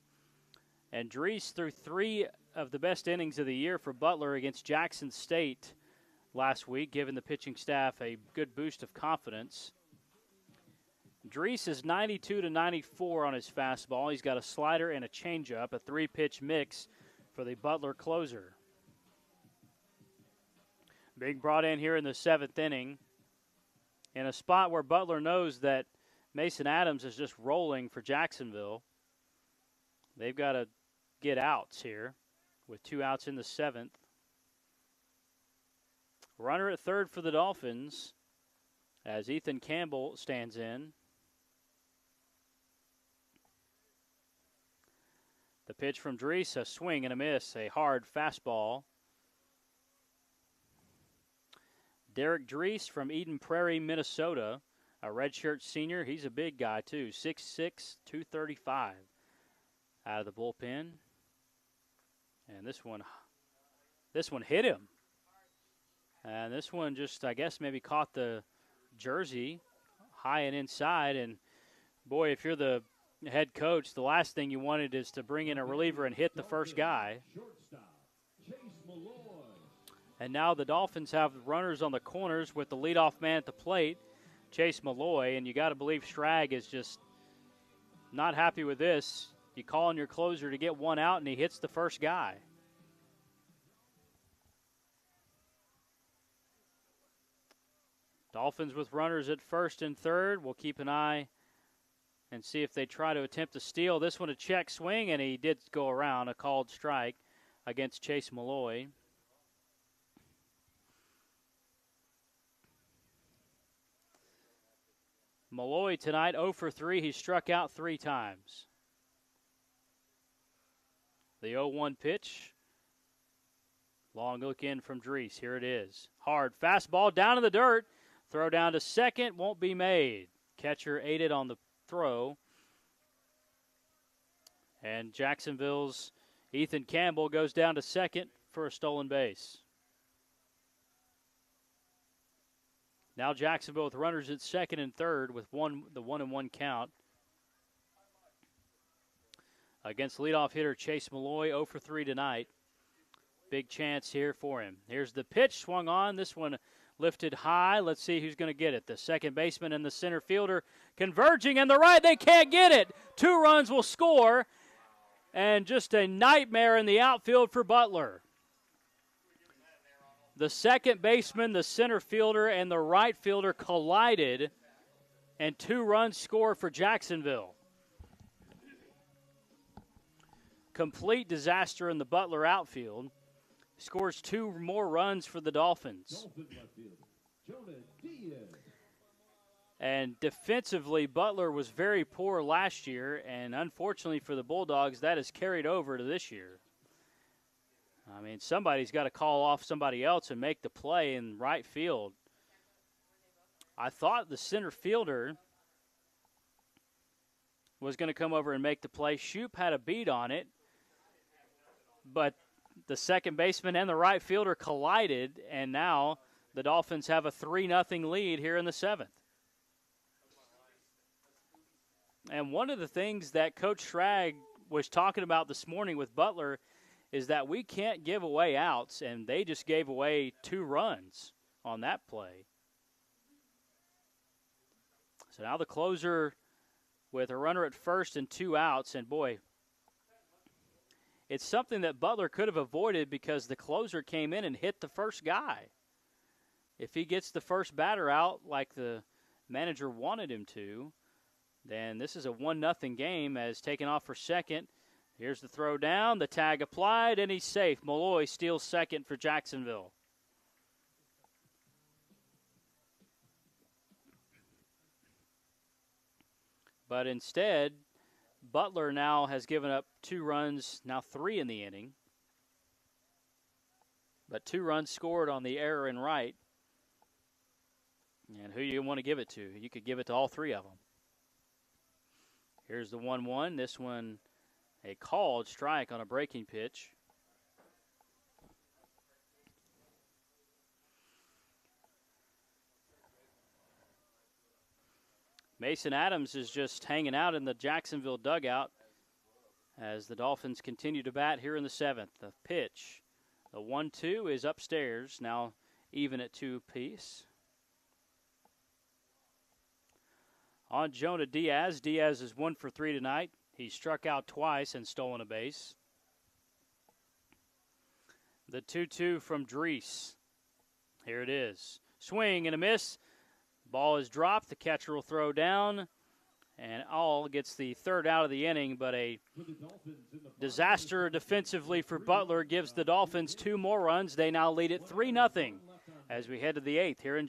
And Drees threw 3 of the best innings of the year for Butler against Jackson State last week, giving the pitching staff a good boost of confidence. Drees is 92-94 on his fastball. He's got a slider and a changeup, a 3-pitch mix for the Butler closer. Being brought in here in the 7th inning in a spot where Butler knows that Mason Adams is just rolling for Jacksonville. They've got to get outs here with 2 outs in the 7th. Runner at third for the Dolphins as Ethan Campbell stands in. The pitch from Drees, a swing and a miss, a hard fastball. Derek Drees from Eden Prairie, Minnesota, a redshirt senior. He's a big guy too, 6'6", 235 out of the bullpen. And this one hit him. And this one just, I guess, maybe caught the jersey high and inside. And, boy, if you're the head coach, the last thing you wanted is to bring in a reliever and hit the first guy. And now the Dolphins have runners on the corners with the leadoff man at the plate. Chase Malloy, and you got to believe Strag is just not happy with this. You call on your closer to get one out, and he hits the first guy. Dolphins with runners at first and third. We'll keep an eye and see if they try to attempt to steal. This one a check swing, and he did go around, a called strike against Chase Malloy. Malloy tonight 0 for 3. He struck out 3 times. The 0-1 pitch. Long look in from Drees. Here it is. Hard fastball down in the dirt. Throw down to second. Won't be made. Catcher aided on the throw. And Jacksonville's Ethan Campbell goes down to second for a stolen base. Now Jacksonville with runners at second and third with the 1-1 count. Against leadoff hitter Chase Malloy, 0 for 3 tonight. Big chance here for him. Here's the pitch, swung on. This one lifted high. Let's see who's going to get it. The second baseman and the center fielder converging, and the right, they can't get it. 2 runs will score, and just a nightmare in the outfield for Butler. The second baseman, the center fielder, and the right fielder collided, and 2 runs scored for Jacksonville. Complete disaster in the Butler outfield. Scores 2 more runs for the Dolphins. And defensively, Butler was very poor last year, and unfortunately for the Bulldogs, that has carried over to this year. I mean, somebody's got to call off somebody else and make the play in right field. I thought the center fielder was going to come over and make the play. Shoop had a beat on it, but the second baseman and the right fielder collided, and now the Dolphins have a 3-0 lead here in the 7th. And one of the things that Coach Schrag was talking about this morning with Butler is that we can't give away outs, and they just gave away 2 runs on that play. So now the closer with a runner at first and 2 outs, and boy, it's something that Butler could have avoided because the closer came in and hit the first guy. If he gets the first batter out like the manager wanted him to, then this is a 1-0 game as taken off for second. Here's the throw down, the tag applied, and he's safe. Malloy steals second for Jacksonville. But instead, Butler now has given up 2 runs, now 3 in the inning. But 2 runs scored on the error in right. And who you want to give it to? You could give it to all 3 of them. Here's the 1-1. This one, a called strike on a breaking pitch. Mason Adams is just hanging out in the Jacksonville dugout as the Dolphins continue to bat here in the 7th. The pitch, the 1-2 is upstairs, now even at 2 apiece. On Jonah Diaz. Diaz is 1 for 3 tonight. He struck out twice and stolen a base. The 2-2 from Drees. Here it is. Swing and a miss. Ball is dropped. The catcher will throw down. And All gets the 3rd out of the inning, but a disaster defensively for Butler gives the Dolphins 2 more runs. They now lead it 3-0 as we head to the 8th here in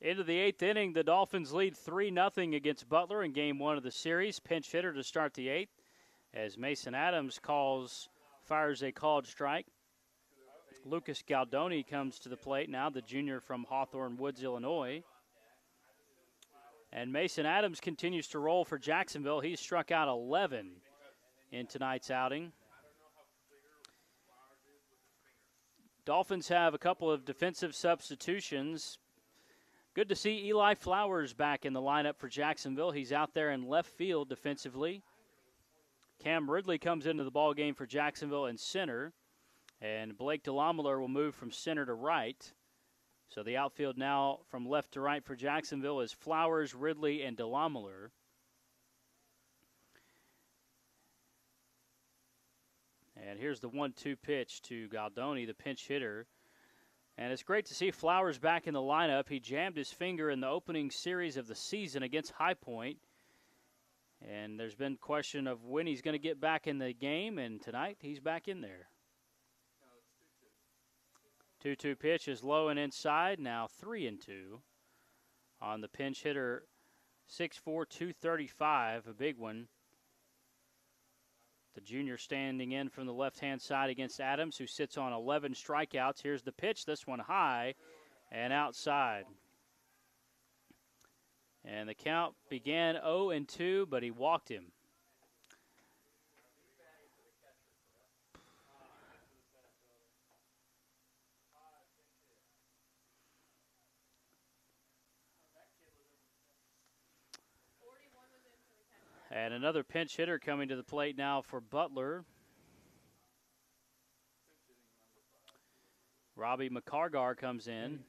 Into the 8th inning, the Dolphins lead 3-0 against Butler in game 1 of the series. Pinch hitter to start the 8th as Mason Adams fires a called strike. Lucas Galdoni comes to the plate now, the junior from Hawthorne Woods, Illinois. And Mason Adams continues to roll for Jacksonville. He's struck out 11 in tonight's outing. Dolphins have a couple of defensive substitutions. Good to see Eli Flowers back in the lineup for Jacksonville. He's out there in left field defensively. Cam Ridley comes into the ball game for Jacksonville in center. And Blake DeLamuller will move from center to right. So the outfield now from left to right for Jacksonville is Flowers, Ridley, and DeLamuller. And here's the 1-2 pitch to Galdoni, the pinch hitter. And it's great to see Flowers back in the lineup. He jammed his finger in the opening series of the season against High Point. And there's been question of when he's going to get back in the game, and tonight he's back in there. 2-2 pitch is low and inside, now 3-2 on the pinch hitter, 6'4", 235, a big one. The junior standing in from the left-hand side against Adams, who sits on 11 strikeouts. Here's the pitch, this one high and outside. And the count began 0-2, but he walked him. And another pinch hitter coming to the plate now for Butler. Robbie McCargar comes in.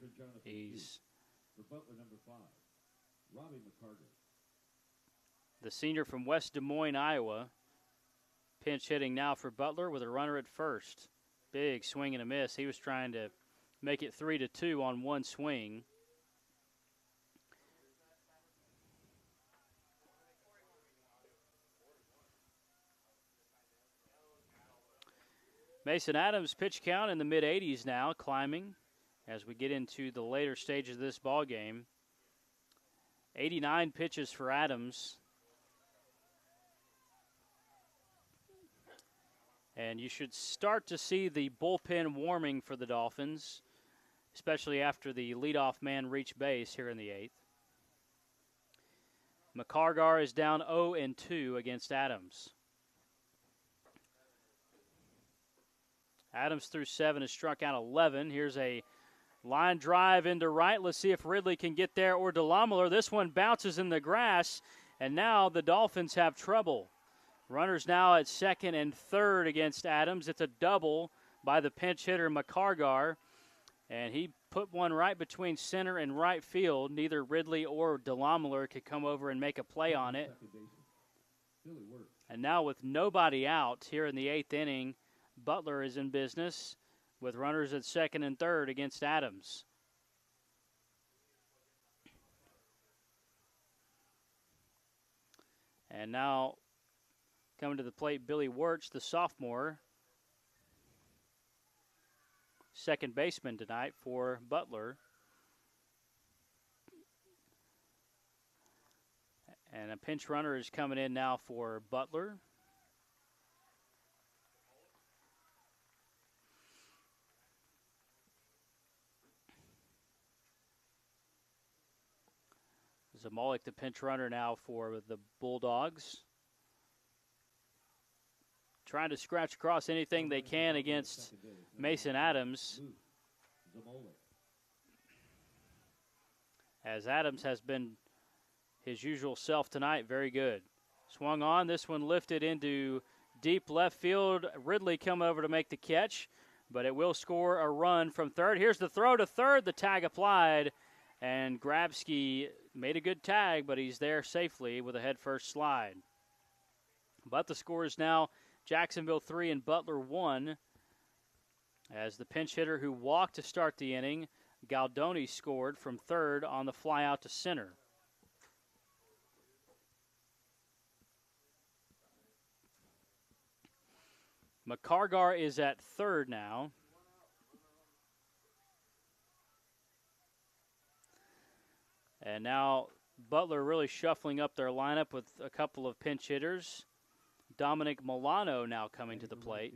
He's for Butler, number 5, Robbie McCargar. The senior from West Des Moines, Iowa. Pinch hitting now for Butler with a runner at first. Big swing and a miss. He was trying to make it 3-2 on one swing. Mason Adams' pitch count in the mid-80s now, climbing as we get into the later stages of this ball game. 89 pitches for Adams. And you should start to see the bullpen warming for the Dolphins, especially after the leadoff man reached base here in the 8th. McCargar is down 0-2 against Adams. Adams through 7 has struck out 11. Here's a line drive into right. Let's see if Ridley can get there or DeLamuller. This one bounces in the grass, and now the Dolphins have trouble. Runners now at second and third against Adams. It's a double by the pinch hitter McCargar, and he put one right between center and right field. Neither Ridley or DeLamuller could come over and make a play on it. And now with nobody out here in the 8th inning, Butler is in business with runners at second and third against Adams. And now coming to the plate, Billy Wirtz, the sophomore, second baseman tonight for Butler. And a pinch runner is coming in now for Butler. Zamolik, the pinch runner now for the Bulldogs. Trying to scratch across anything they can against Mason Adams. As Adams has been his usual self tonight, very good. Swung on, this one lifted into deep left field. Ridley come over to make the catch, but it will score a run from third. Here's the throw to third, the tag applied. And Grabsky made a good tag, but he's there safely with a head-first slide. But the score is now Jacksonville 3 and Butler 1. As the pinch hitter who walked to start the inning, Galdoni, scored from third on the fly out to center. McCargar is at third now. And now Butler really shuffling up their lineup with a couple of pinch hitters. Dominic Milano now coming to the plate.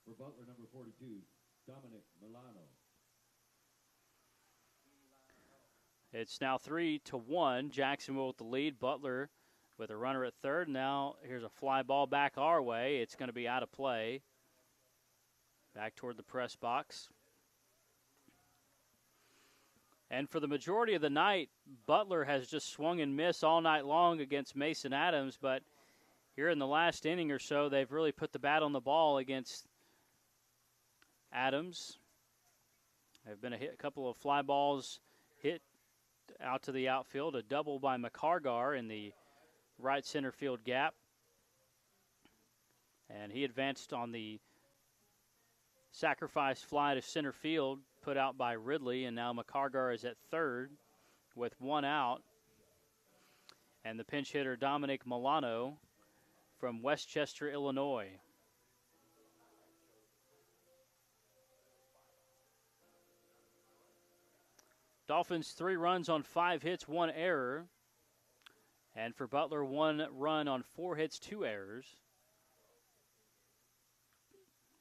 For Butler, number 42, Dominic Milano. It's now 3-1. Jacksonville with the lead. Butler with a runner at third. Now here's a fly ball back our way. It's going to be out of play. Back toward the press box. And for the majority of the night, Butler has just swung and missed all night long against Mason Adams. But here in the last inning or so, they've really put the bat on the ball against Adams. There have been a couple of fly balls hit out to the outfield. A double by McCargar in the right center field gap. And he advanced on the sacrifice fly to center field, put out by Ridley, and now McCargar is at third with one out. And the pinch hitter Dominic Milano from Westchester, Illinois. Dolphins 3 runs on 5 hits, 1 error. And for Butler, 1 run on 4 hits, 2 errors.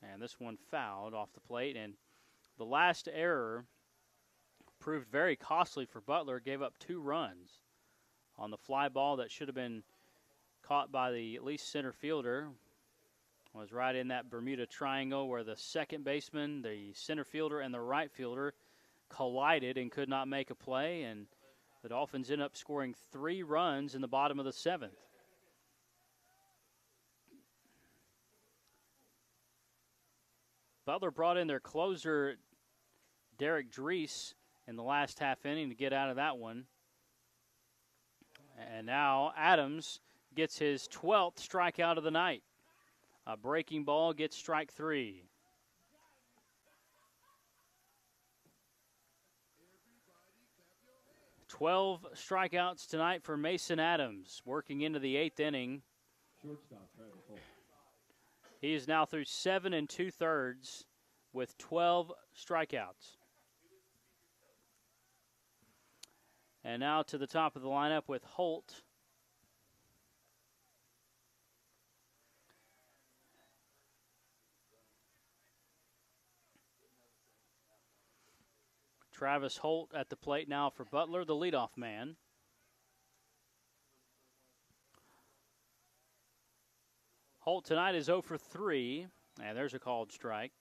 And this one fouled off the plate. And the last error proved very costly for Butler. Gave up 2 runs on the fly ball that should have been caught by the at least center fielder. Was right in that Bermuda Triangle where the second baseman, the center fielder, and the right fielder collided and could not make a play. And the Dolphins end up scoring 3 runs in the bottom of the 7th. Butler brought in their closer, Derek Drees, in the last half inning to get out of that one. And now Adams gets his 12th strikeout of the night. A breaking ball gets strike 3. Twelve strikeouts tonight for Mason Adams, working into the 8th inning. Shortstop, Travis Holt. He is now through 7 2/3 with 12 strikeouts. And now to the top of the lineup with Holt. Travis Holt at the plate now for Butler, the leadoff man. Holt tonight is 0 for 3, and there's a called strike.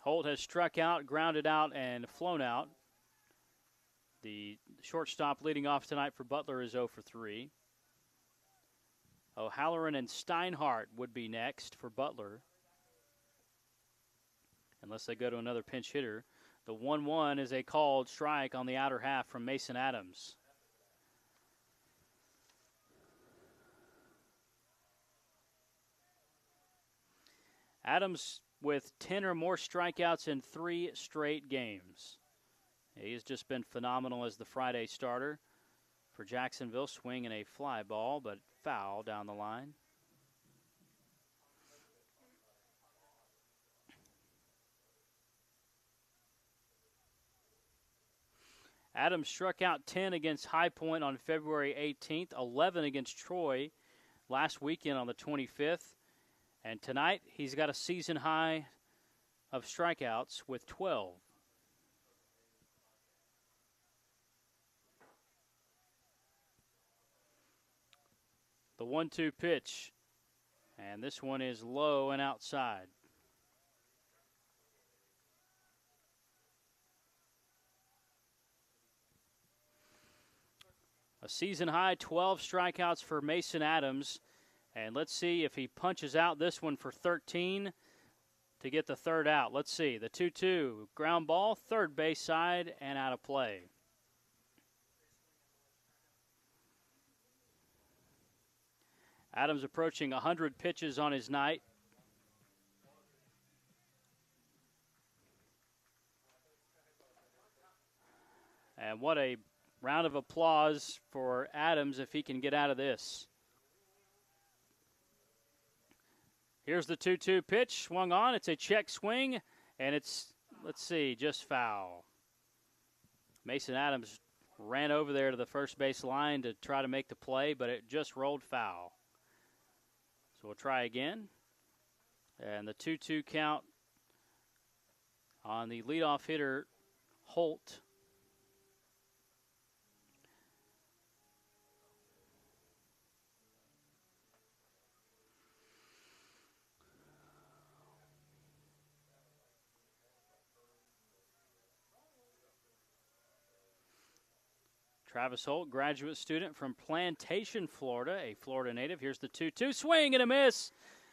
Holt has struck out, grounded out, and flown out. The shortstop leading off tonight for Butler is 0 for 3. O'Halloran and Steinhardt would be next for Butler, unless they go to another pinch hitter. The 1-1 is a called strike on the outer half from Mason Adams. Adams with 10 or more strikeouts in 3 straight games. He has just been phenomenal as the Friday starter for Jacksonville, swinging a fly ball, but foul down the line. Adams struck out 10 against High Point on February 18th, 11 against Troy last weekend on the 25th. And tonight, he's got a season high of strikeouts with 12. The 1-2 pitch. And this one is low and outside. A season high 12 strikeouts for Mason Adams. And let's see if he punches out this one for 13 to get the third out. Let's see. The 2-2 ground ball, third base side, and out of play. Adams approaching 100 pitches on his night. And what a round of applause for Adams if he can get out of this. Here's the 2-2 pitch, swung on. It's a check swing, And it's, let's see, just foul. Mason Adams ran over there to the first base line to try to make the play, but it just rolled foul. So we'll try again. And the 2-2 count on the leadoff hitter, Holt. Travis Holt, graduate student from Plantation, Florida, a Florida native. Here's the 2-2 swing and a miss.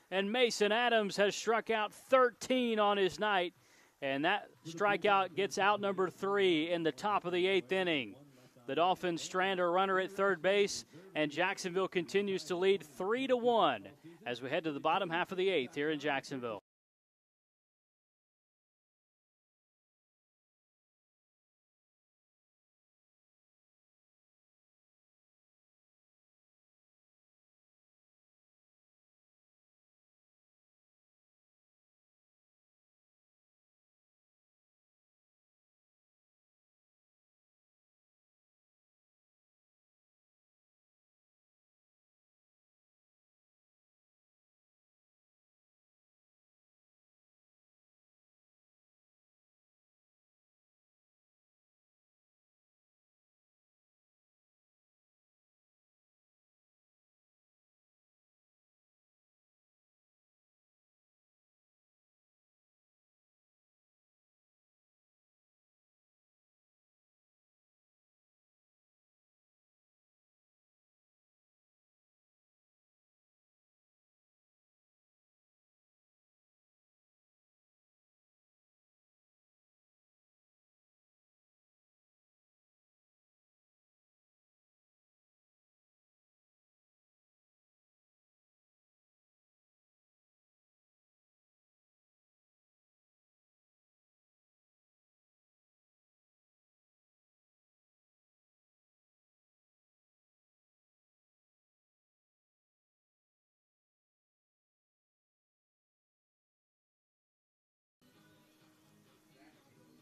And Mason Adams has struck out 13 on his night. And that strikeout gets out number 3 in the top of the 8th inning. The Dolphins strand a runner at third base, and Jacksonville continues to lead 3-1 as we head to the bottom half of the 8th here in Jacksonville.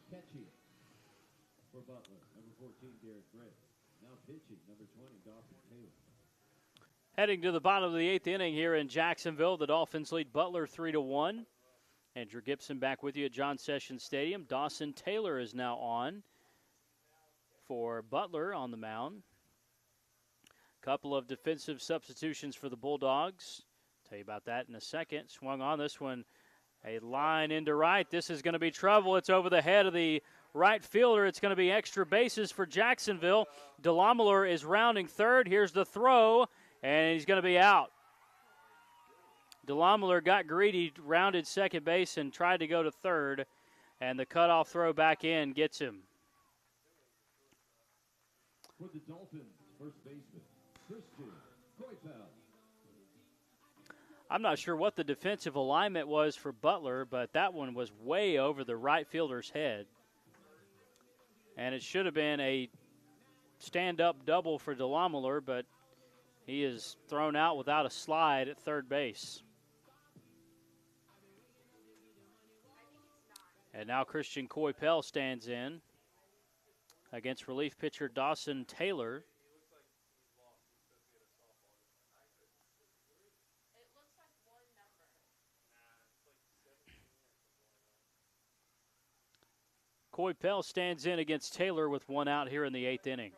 Catching for Butler, number 14, Garrett Gray. Now pitching, number 20, Dawson Taylor. Heading to the bottom of the 8th inning here in Jacksonville, the Dolphins lead Butler 3-1. Andrew Gibson back with you at John Sessions Stadium. Dawson Taylor is now on for Butler on the mound. Couple of defensive substitutions for the Bulldogs. Tell you about that in a second. Swung on this one. A line into right. This is going to be trouble. It's over the head of the right fielder. It's going to be extra bases for Jacksonville. DeLamelure is rounding third. Here's the throw, and he's going to be out. DeLamelure got greedy, rounded second base, and tried to go to third, and the cutoff throw back in gets him. For the Dolphins, first baseman, Christian Koipel. I'm not sure what the defensive alignment was for Butler, but that one was way over the right fielder's head. And it should have been a stand-up double for DeLamelure, but he is thrown out without a slide at third base. And now Christian Koipel stands in against relief pitcher Dawson Taylor. Koipel stands in against Taylor with one out here in the 8th inning.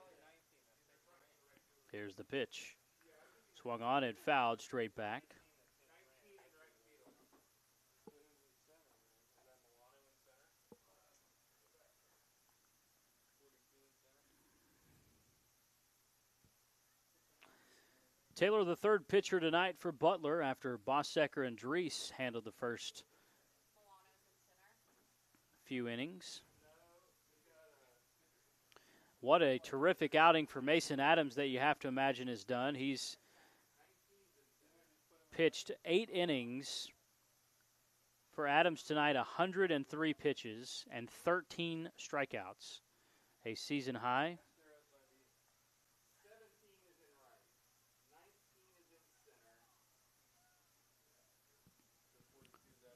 Here's the pitch. Swung on and fouled straight back. Taylor, the third pitcher tonight for Butler after Bossecker and Drees handled the first few innings. What a terrific outing for Mason Adams that you have to imagine is done. He's pitched 8 innings for Adams tonight, 103 pitches and 13 strikeouts, a season high.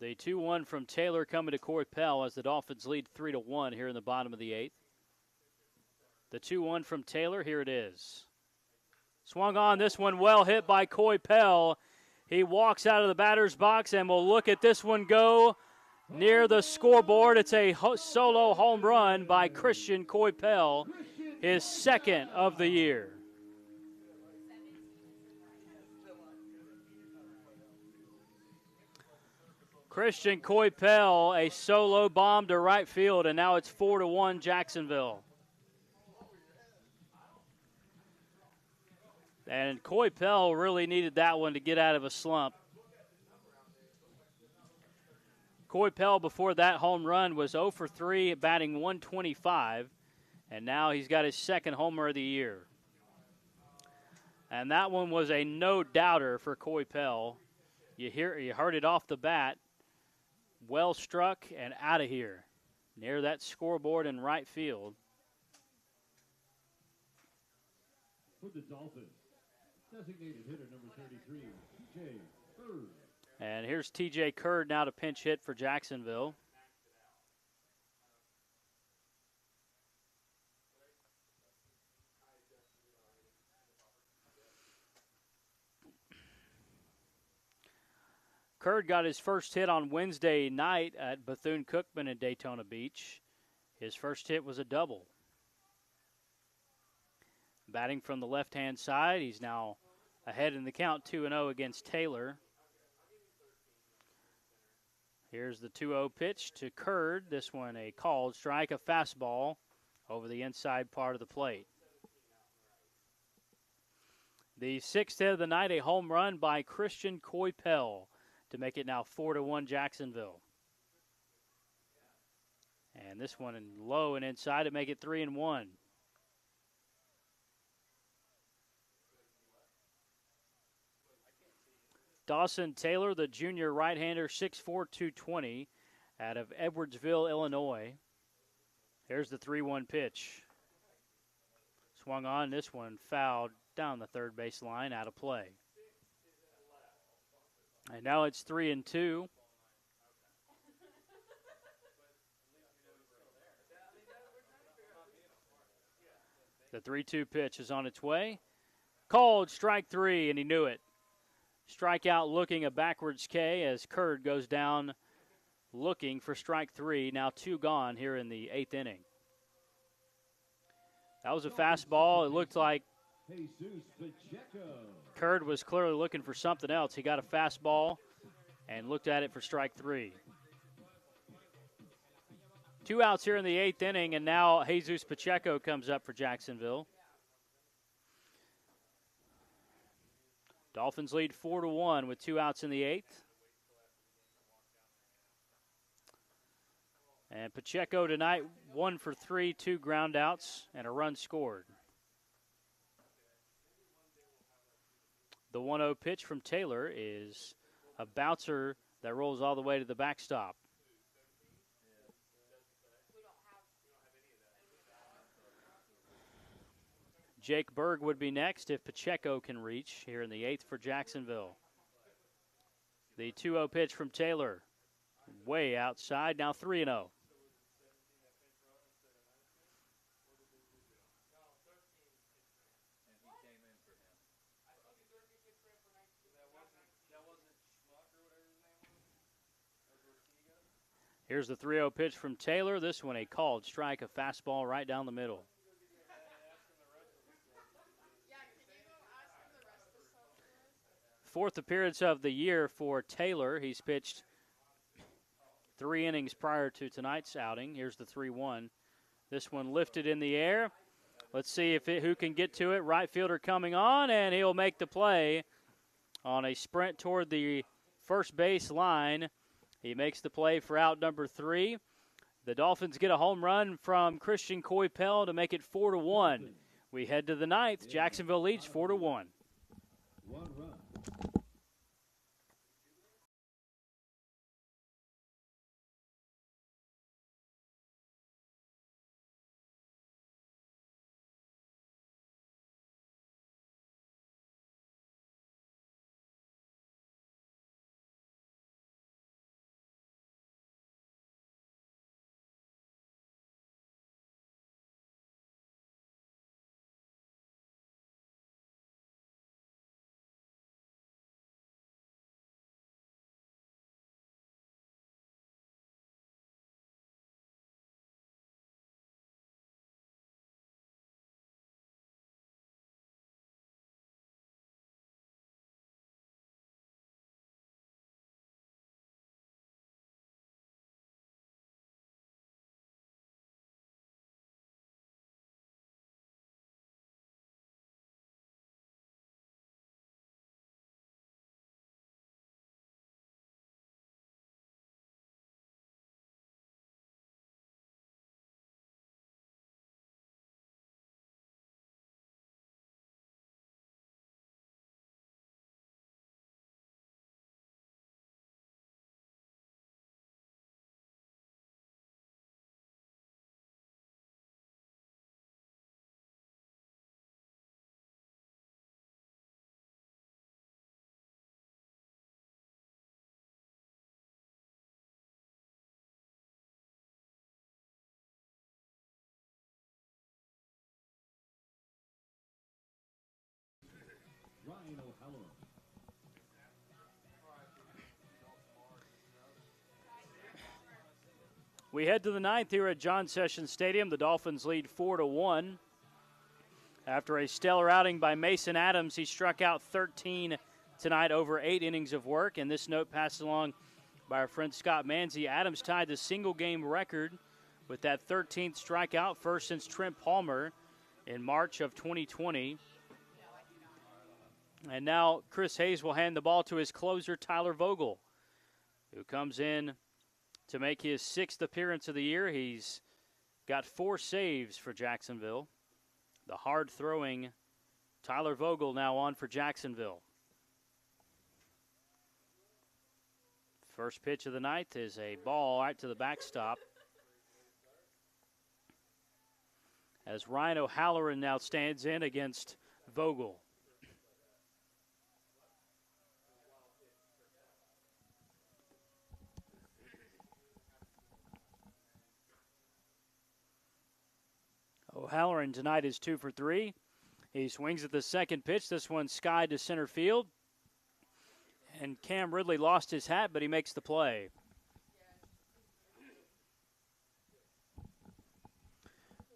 The 2-1 from Taylor coming to Corey Pell as the Dolphins lead 3-1 here in the bottom of the 8th. The 2-1 from Taylor, here it is. Swung on, this one well hit by Coy Pell. He walks out of the batter's box, and we'll look at this one go near the scoreboard. It's a solo home run by Christian Coy Pell, his second of the year. Christian Coy Pell, a solo bomb to right field, and now it's 4-1 Jacksonville. And Coy Pell really needed that one to get out of a slump. Coy Pell before that home run was 0 for 3, batting 125, and now he's got his second homer of the year. And that one was a no-doubter for Coy Pell. You heard it off the bat. Well struck and out of here, near that scoreboard in right field. For the Dolphins, designated hitter number 33, TJ Bird. And here's TJ Curd now to pinch hit for Jacksonville. Curd got his first hit on Wednesday night at Bethune-Cookman in Daytona Beach. His first hit was a double. Batting from the left-hand side, he's now ahead in the count 2-0 against Taylor. Here's the 2-0 pitch to Curd. This one a called strike, a fastball over the inside part of the plate. The sixth hit of the night, a home run by Christian Coy Pell to make it now 4-1 Jacksonville. And this one in low and inside to make it 3-1. Dawson Taylor, the junior right-hander, 6'4", 220, out of Edwardsville, Illinois. Here's the 3-1 pitch. Swung on, this one fouled down the third base line, out of play. And now it's 3-2. The 3-2 pitch is on its way. Called strike 3, and he knew it. Strikeout looking a backwards K as Curd goes down looking for strike 3. Now 2 gone here in the 8th inning. That was a fastball. It looked like Curd was clearly looking for something else. He got a fastball and looked at it for strike 3. 2 outs here in the 8th inning, and now Jesus Pacheco comes up for Jacksonville. Dolphins lead 4-1 with 2 outs in the 8th. And Pacheco tonight 1 for 3, 2 ground outs, and a run scored. The 1-0 pitch from Taylor is a bouncer that rolls all the way to the backstop. Jake Berg would be next if Pacheco can reach here in the 8th for Jacksonville. The 2-0 pitch from Taylor, way outside, now 3-0. Here's the 3-0 pitch from Taylor. This one a called strike, a fastball right down the middle. Fourth appearance of the year for Taylor. He's pitched 3 innings prior to tonight's outing. Here's the 3-1. This one lifted in the air. Let's see who can get to it. Right fielder coming on, and he'll make the play on a sprint toward the first base line. He makes the play for out number 3. The Dolphins get a home run from Christian Coy Pell to make it 4-1. We head to the 9th. Jacksonville leads 4-1. 1 run. Halloran. We head to the ninth here at John Sessions Stadium. The Dolphins lead 4-1. After a stellar outing by Mason Adams, he struck out 13 tonight over 8 innings of work. And this note passed along by our friend Scott Manzi. Adams tied the single-game record with that 13th strikeout, first since Trent Palmer in March of 2020. And now Chris Hayes will hand the ball to his closer, Tyler Vogel, who comes in to make his 6th appearance of the year. He's got 4 saves for Jacksonville. The hard-throwing Tyler Vogel now on for Jacksonville. First pitch of the ninth is a ball right to the backstop. As Ryan O'Halloran now stands in against Vogel. O'Halloran tonight is 2 for 3. He swings at the second pitch. This one skied to center field. And Cam Ridley lost his hat, but he makes the play.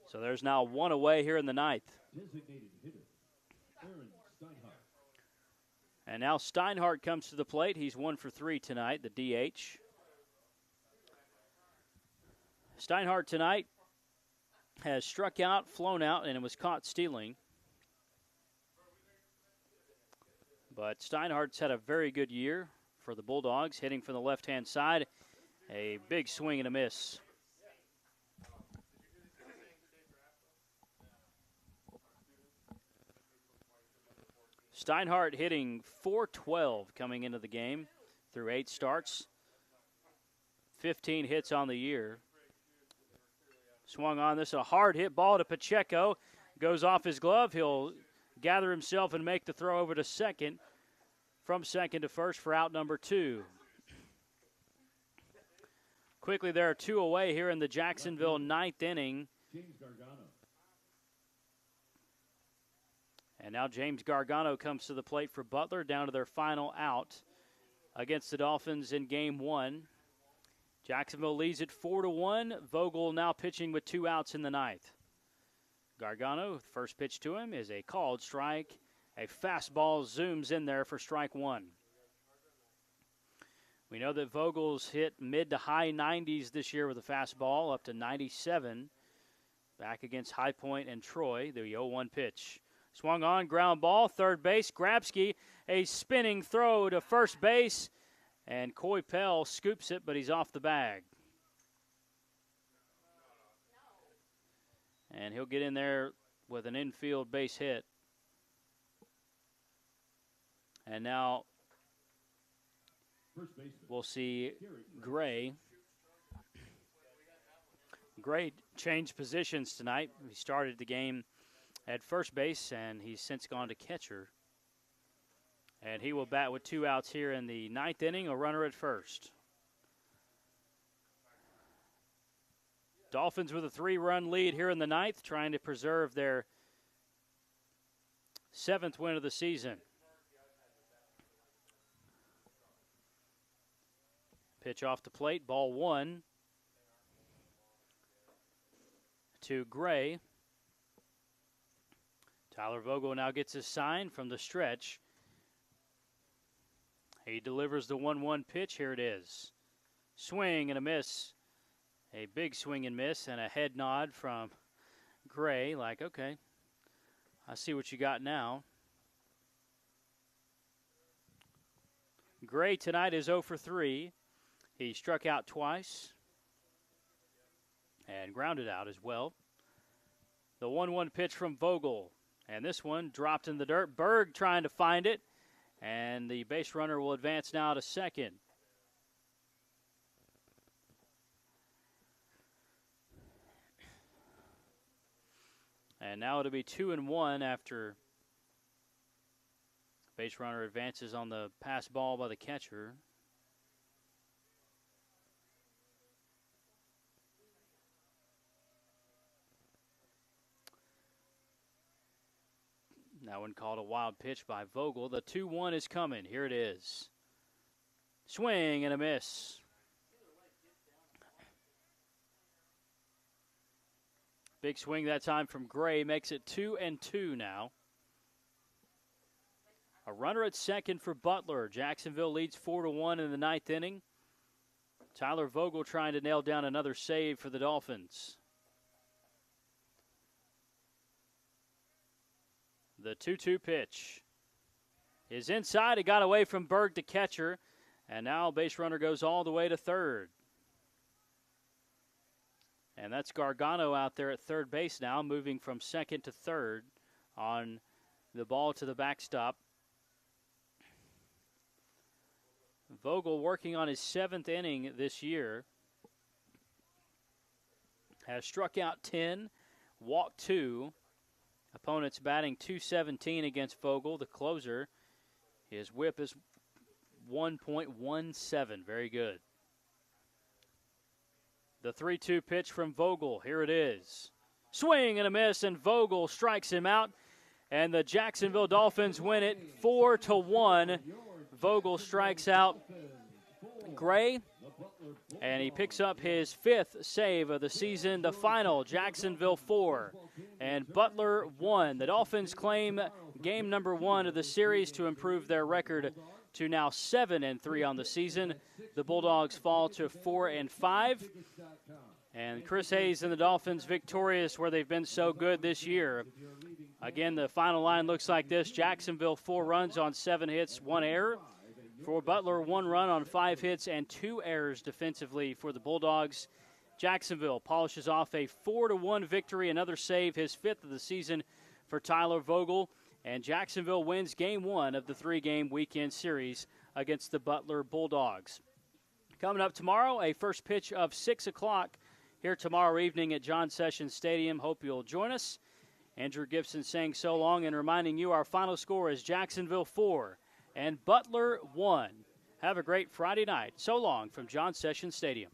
So there's now 1 away here in the ninth. Designated hitter, Aaron Steinhardt. And now Steinhardt comes to the plate. He's 1 for 3 tonight, the DH. Steinhardt tonight has struck out, flown out, and was caught stealing. But Steinhardt's had a very good year for the Bulldogs, hitting from the left-hand side. A big swing and a miss. Steinhardt hitting .412 coming into the game through 8 starts. 15 hits on the year. Swung on this, a hard hit ball to Pacheco. Goes off his glove. He'll gather himself and make the throw over to second. From second to first for out number 2. Quickly, there are 2 away here in the Jacksonville ninth inning. James Gargano. And now James Gargano comes to the plate for Butler, down to their final out against the Dolphins in game 1. Jacksonville leads it 4-1. Vogel now pitching with 2 outs in the ninth. Gargano, first pitch to him is a called strike. A fastball zooms in there for strike 1. We know that Vogel's hit mid to high 90s this year with a fastball, up to 97. Back against High Point and Troy, the 0-1 pitch. Swung on, ground ball, third base. Grabsky, a spinning throw to first base. And Coy Pell scoops it, but he's off the bag. And he'll get in there with an infield base hit. And now we'll see Gray. Gray changed positions tonight. He started the game at first base, and he's since gone to catcher. And he will bat with 2 outs here in the ninth inning, a runner at first. Dolphins with a 3-run lead here in the ninth, trying to preserve their 7th win of the season. Pitch off the plate, ball 1 to Gray. Tyler Vogel now gets his sign from the stretch. He delivers the 1-1 pitch. Here it is. Swing and a miss. A big swing and miss and a head nod from Gray, like, okay, I see what you got now. Gray tonight is 0 for 3. He struck out twice and grounded out as well. The 1-1 pitch from Vogel, and this one dropped in the dirt. Berg trying to find it, and the base runner will advance now to second. And now it'll be 2-1 after base runner advances on the pass ball by the catcher. That one called a wild pitch by Vogel. The 2-1 is coming. Here it is. Swing and a miss. Big swing that time from Gray makes it 2-2 now. A runner at second for Butler. Jacksonville leads 4-1 in the ninth inning. Tyler Vogel trying to nail down another save for the Dolphins. The 2-2 pitch is inside. It got away from Berg, the catcher, and now base runner goes all the way to third. And that's Gargano out there at third base now, moving from second to third on the ball to the backstop. Vogel working on his 7th inning this year. Has struck out 10, walked 2. Opponents batting .217 against Vogel, the closer. His whip is 1.17. Very good. The 3-2 pitch from Vogel. Here it is. Swing and a miss, and Vogel strikes him out. And the Jacksonville Dolphins win it 4-1. Vogel strikes out Gray, and he picks up his 5th save of the season. The final, Jacksonville 4 and Butler 1. The Dolphins claim game number 1 of the series to improve their record to now 7-3 on the season. The Bulldogs fall to 4-5. And Chris Hayes and the Dolphins victorious where they've been so good this year. Again, the final line looks like this. Jacksonville 4 runs on 7 hits, 1 error. For Butler, 1 run on 5 hits and 2 errors defensively for the Bulldogs. Jacksonville polishes off a 4-1 victory, another save, his 5th of the season for Tyler Vogel. And Jacksonville wins game 1 of the 3-game weekend series against the Butler Bulldogs. Coming up tomorrow, a first pitch of 6 o'clock here tomorrow evening at John Sessions Stadium. Hope you'll join us. Andrew Gibson saying so long and reminding you our final score is Jacksonville 4 and Butler 1. Have a great Friday night. So long from John Sessions Stadium.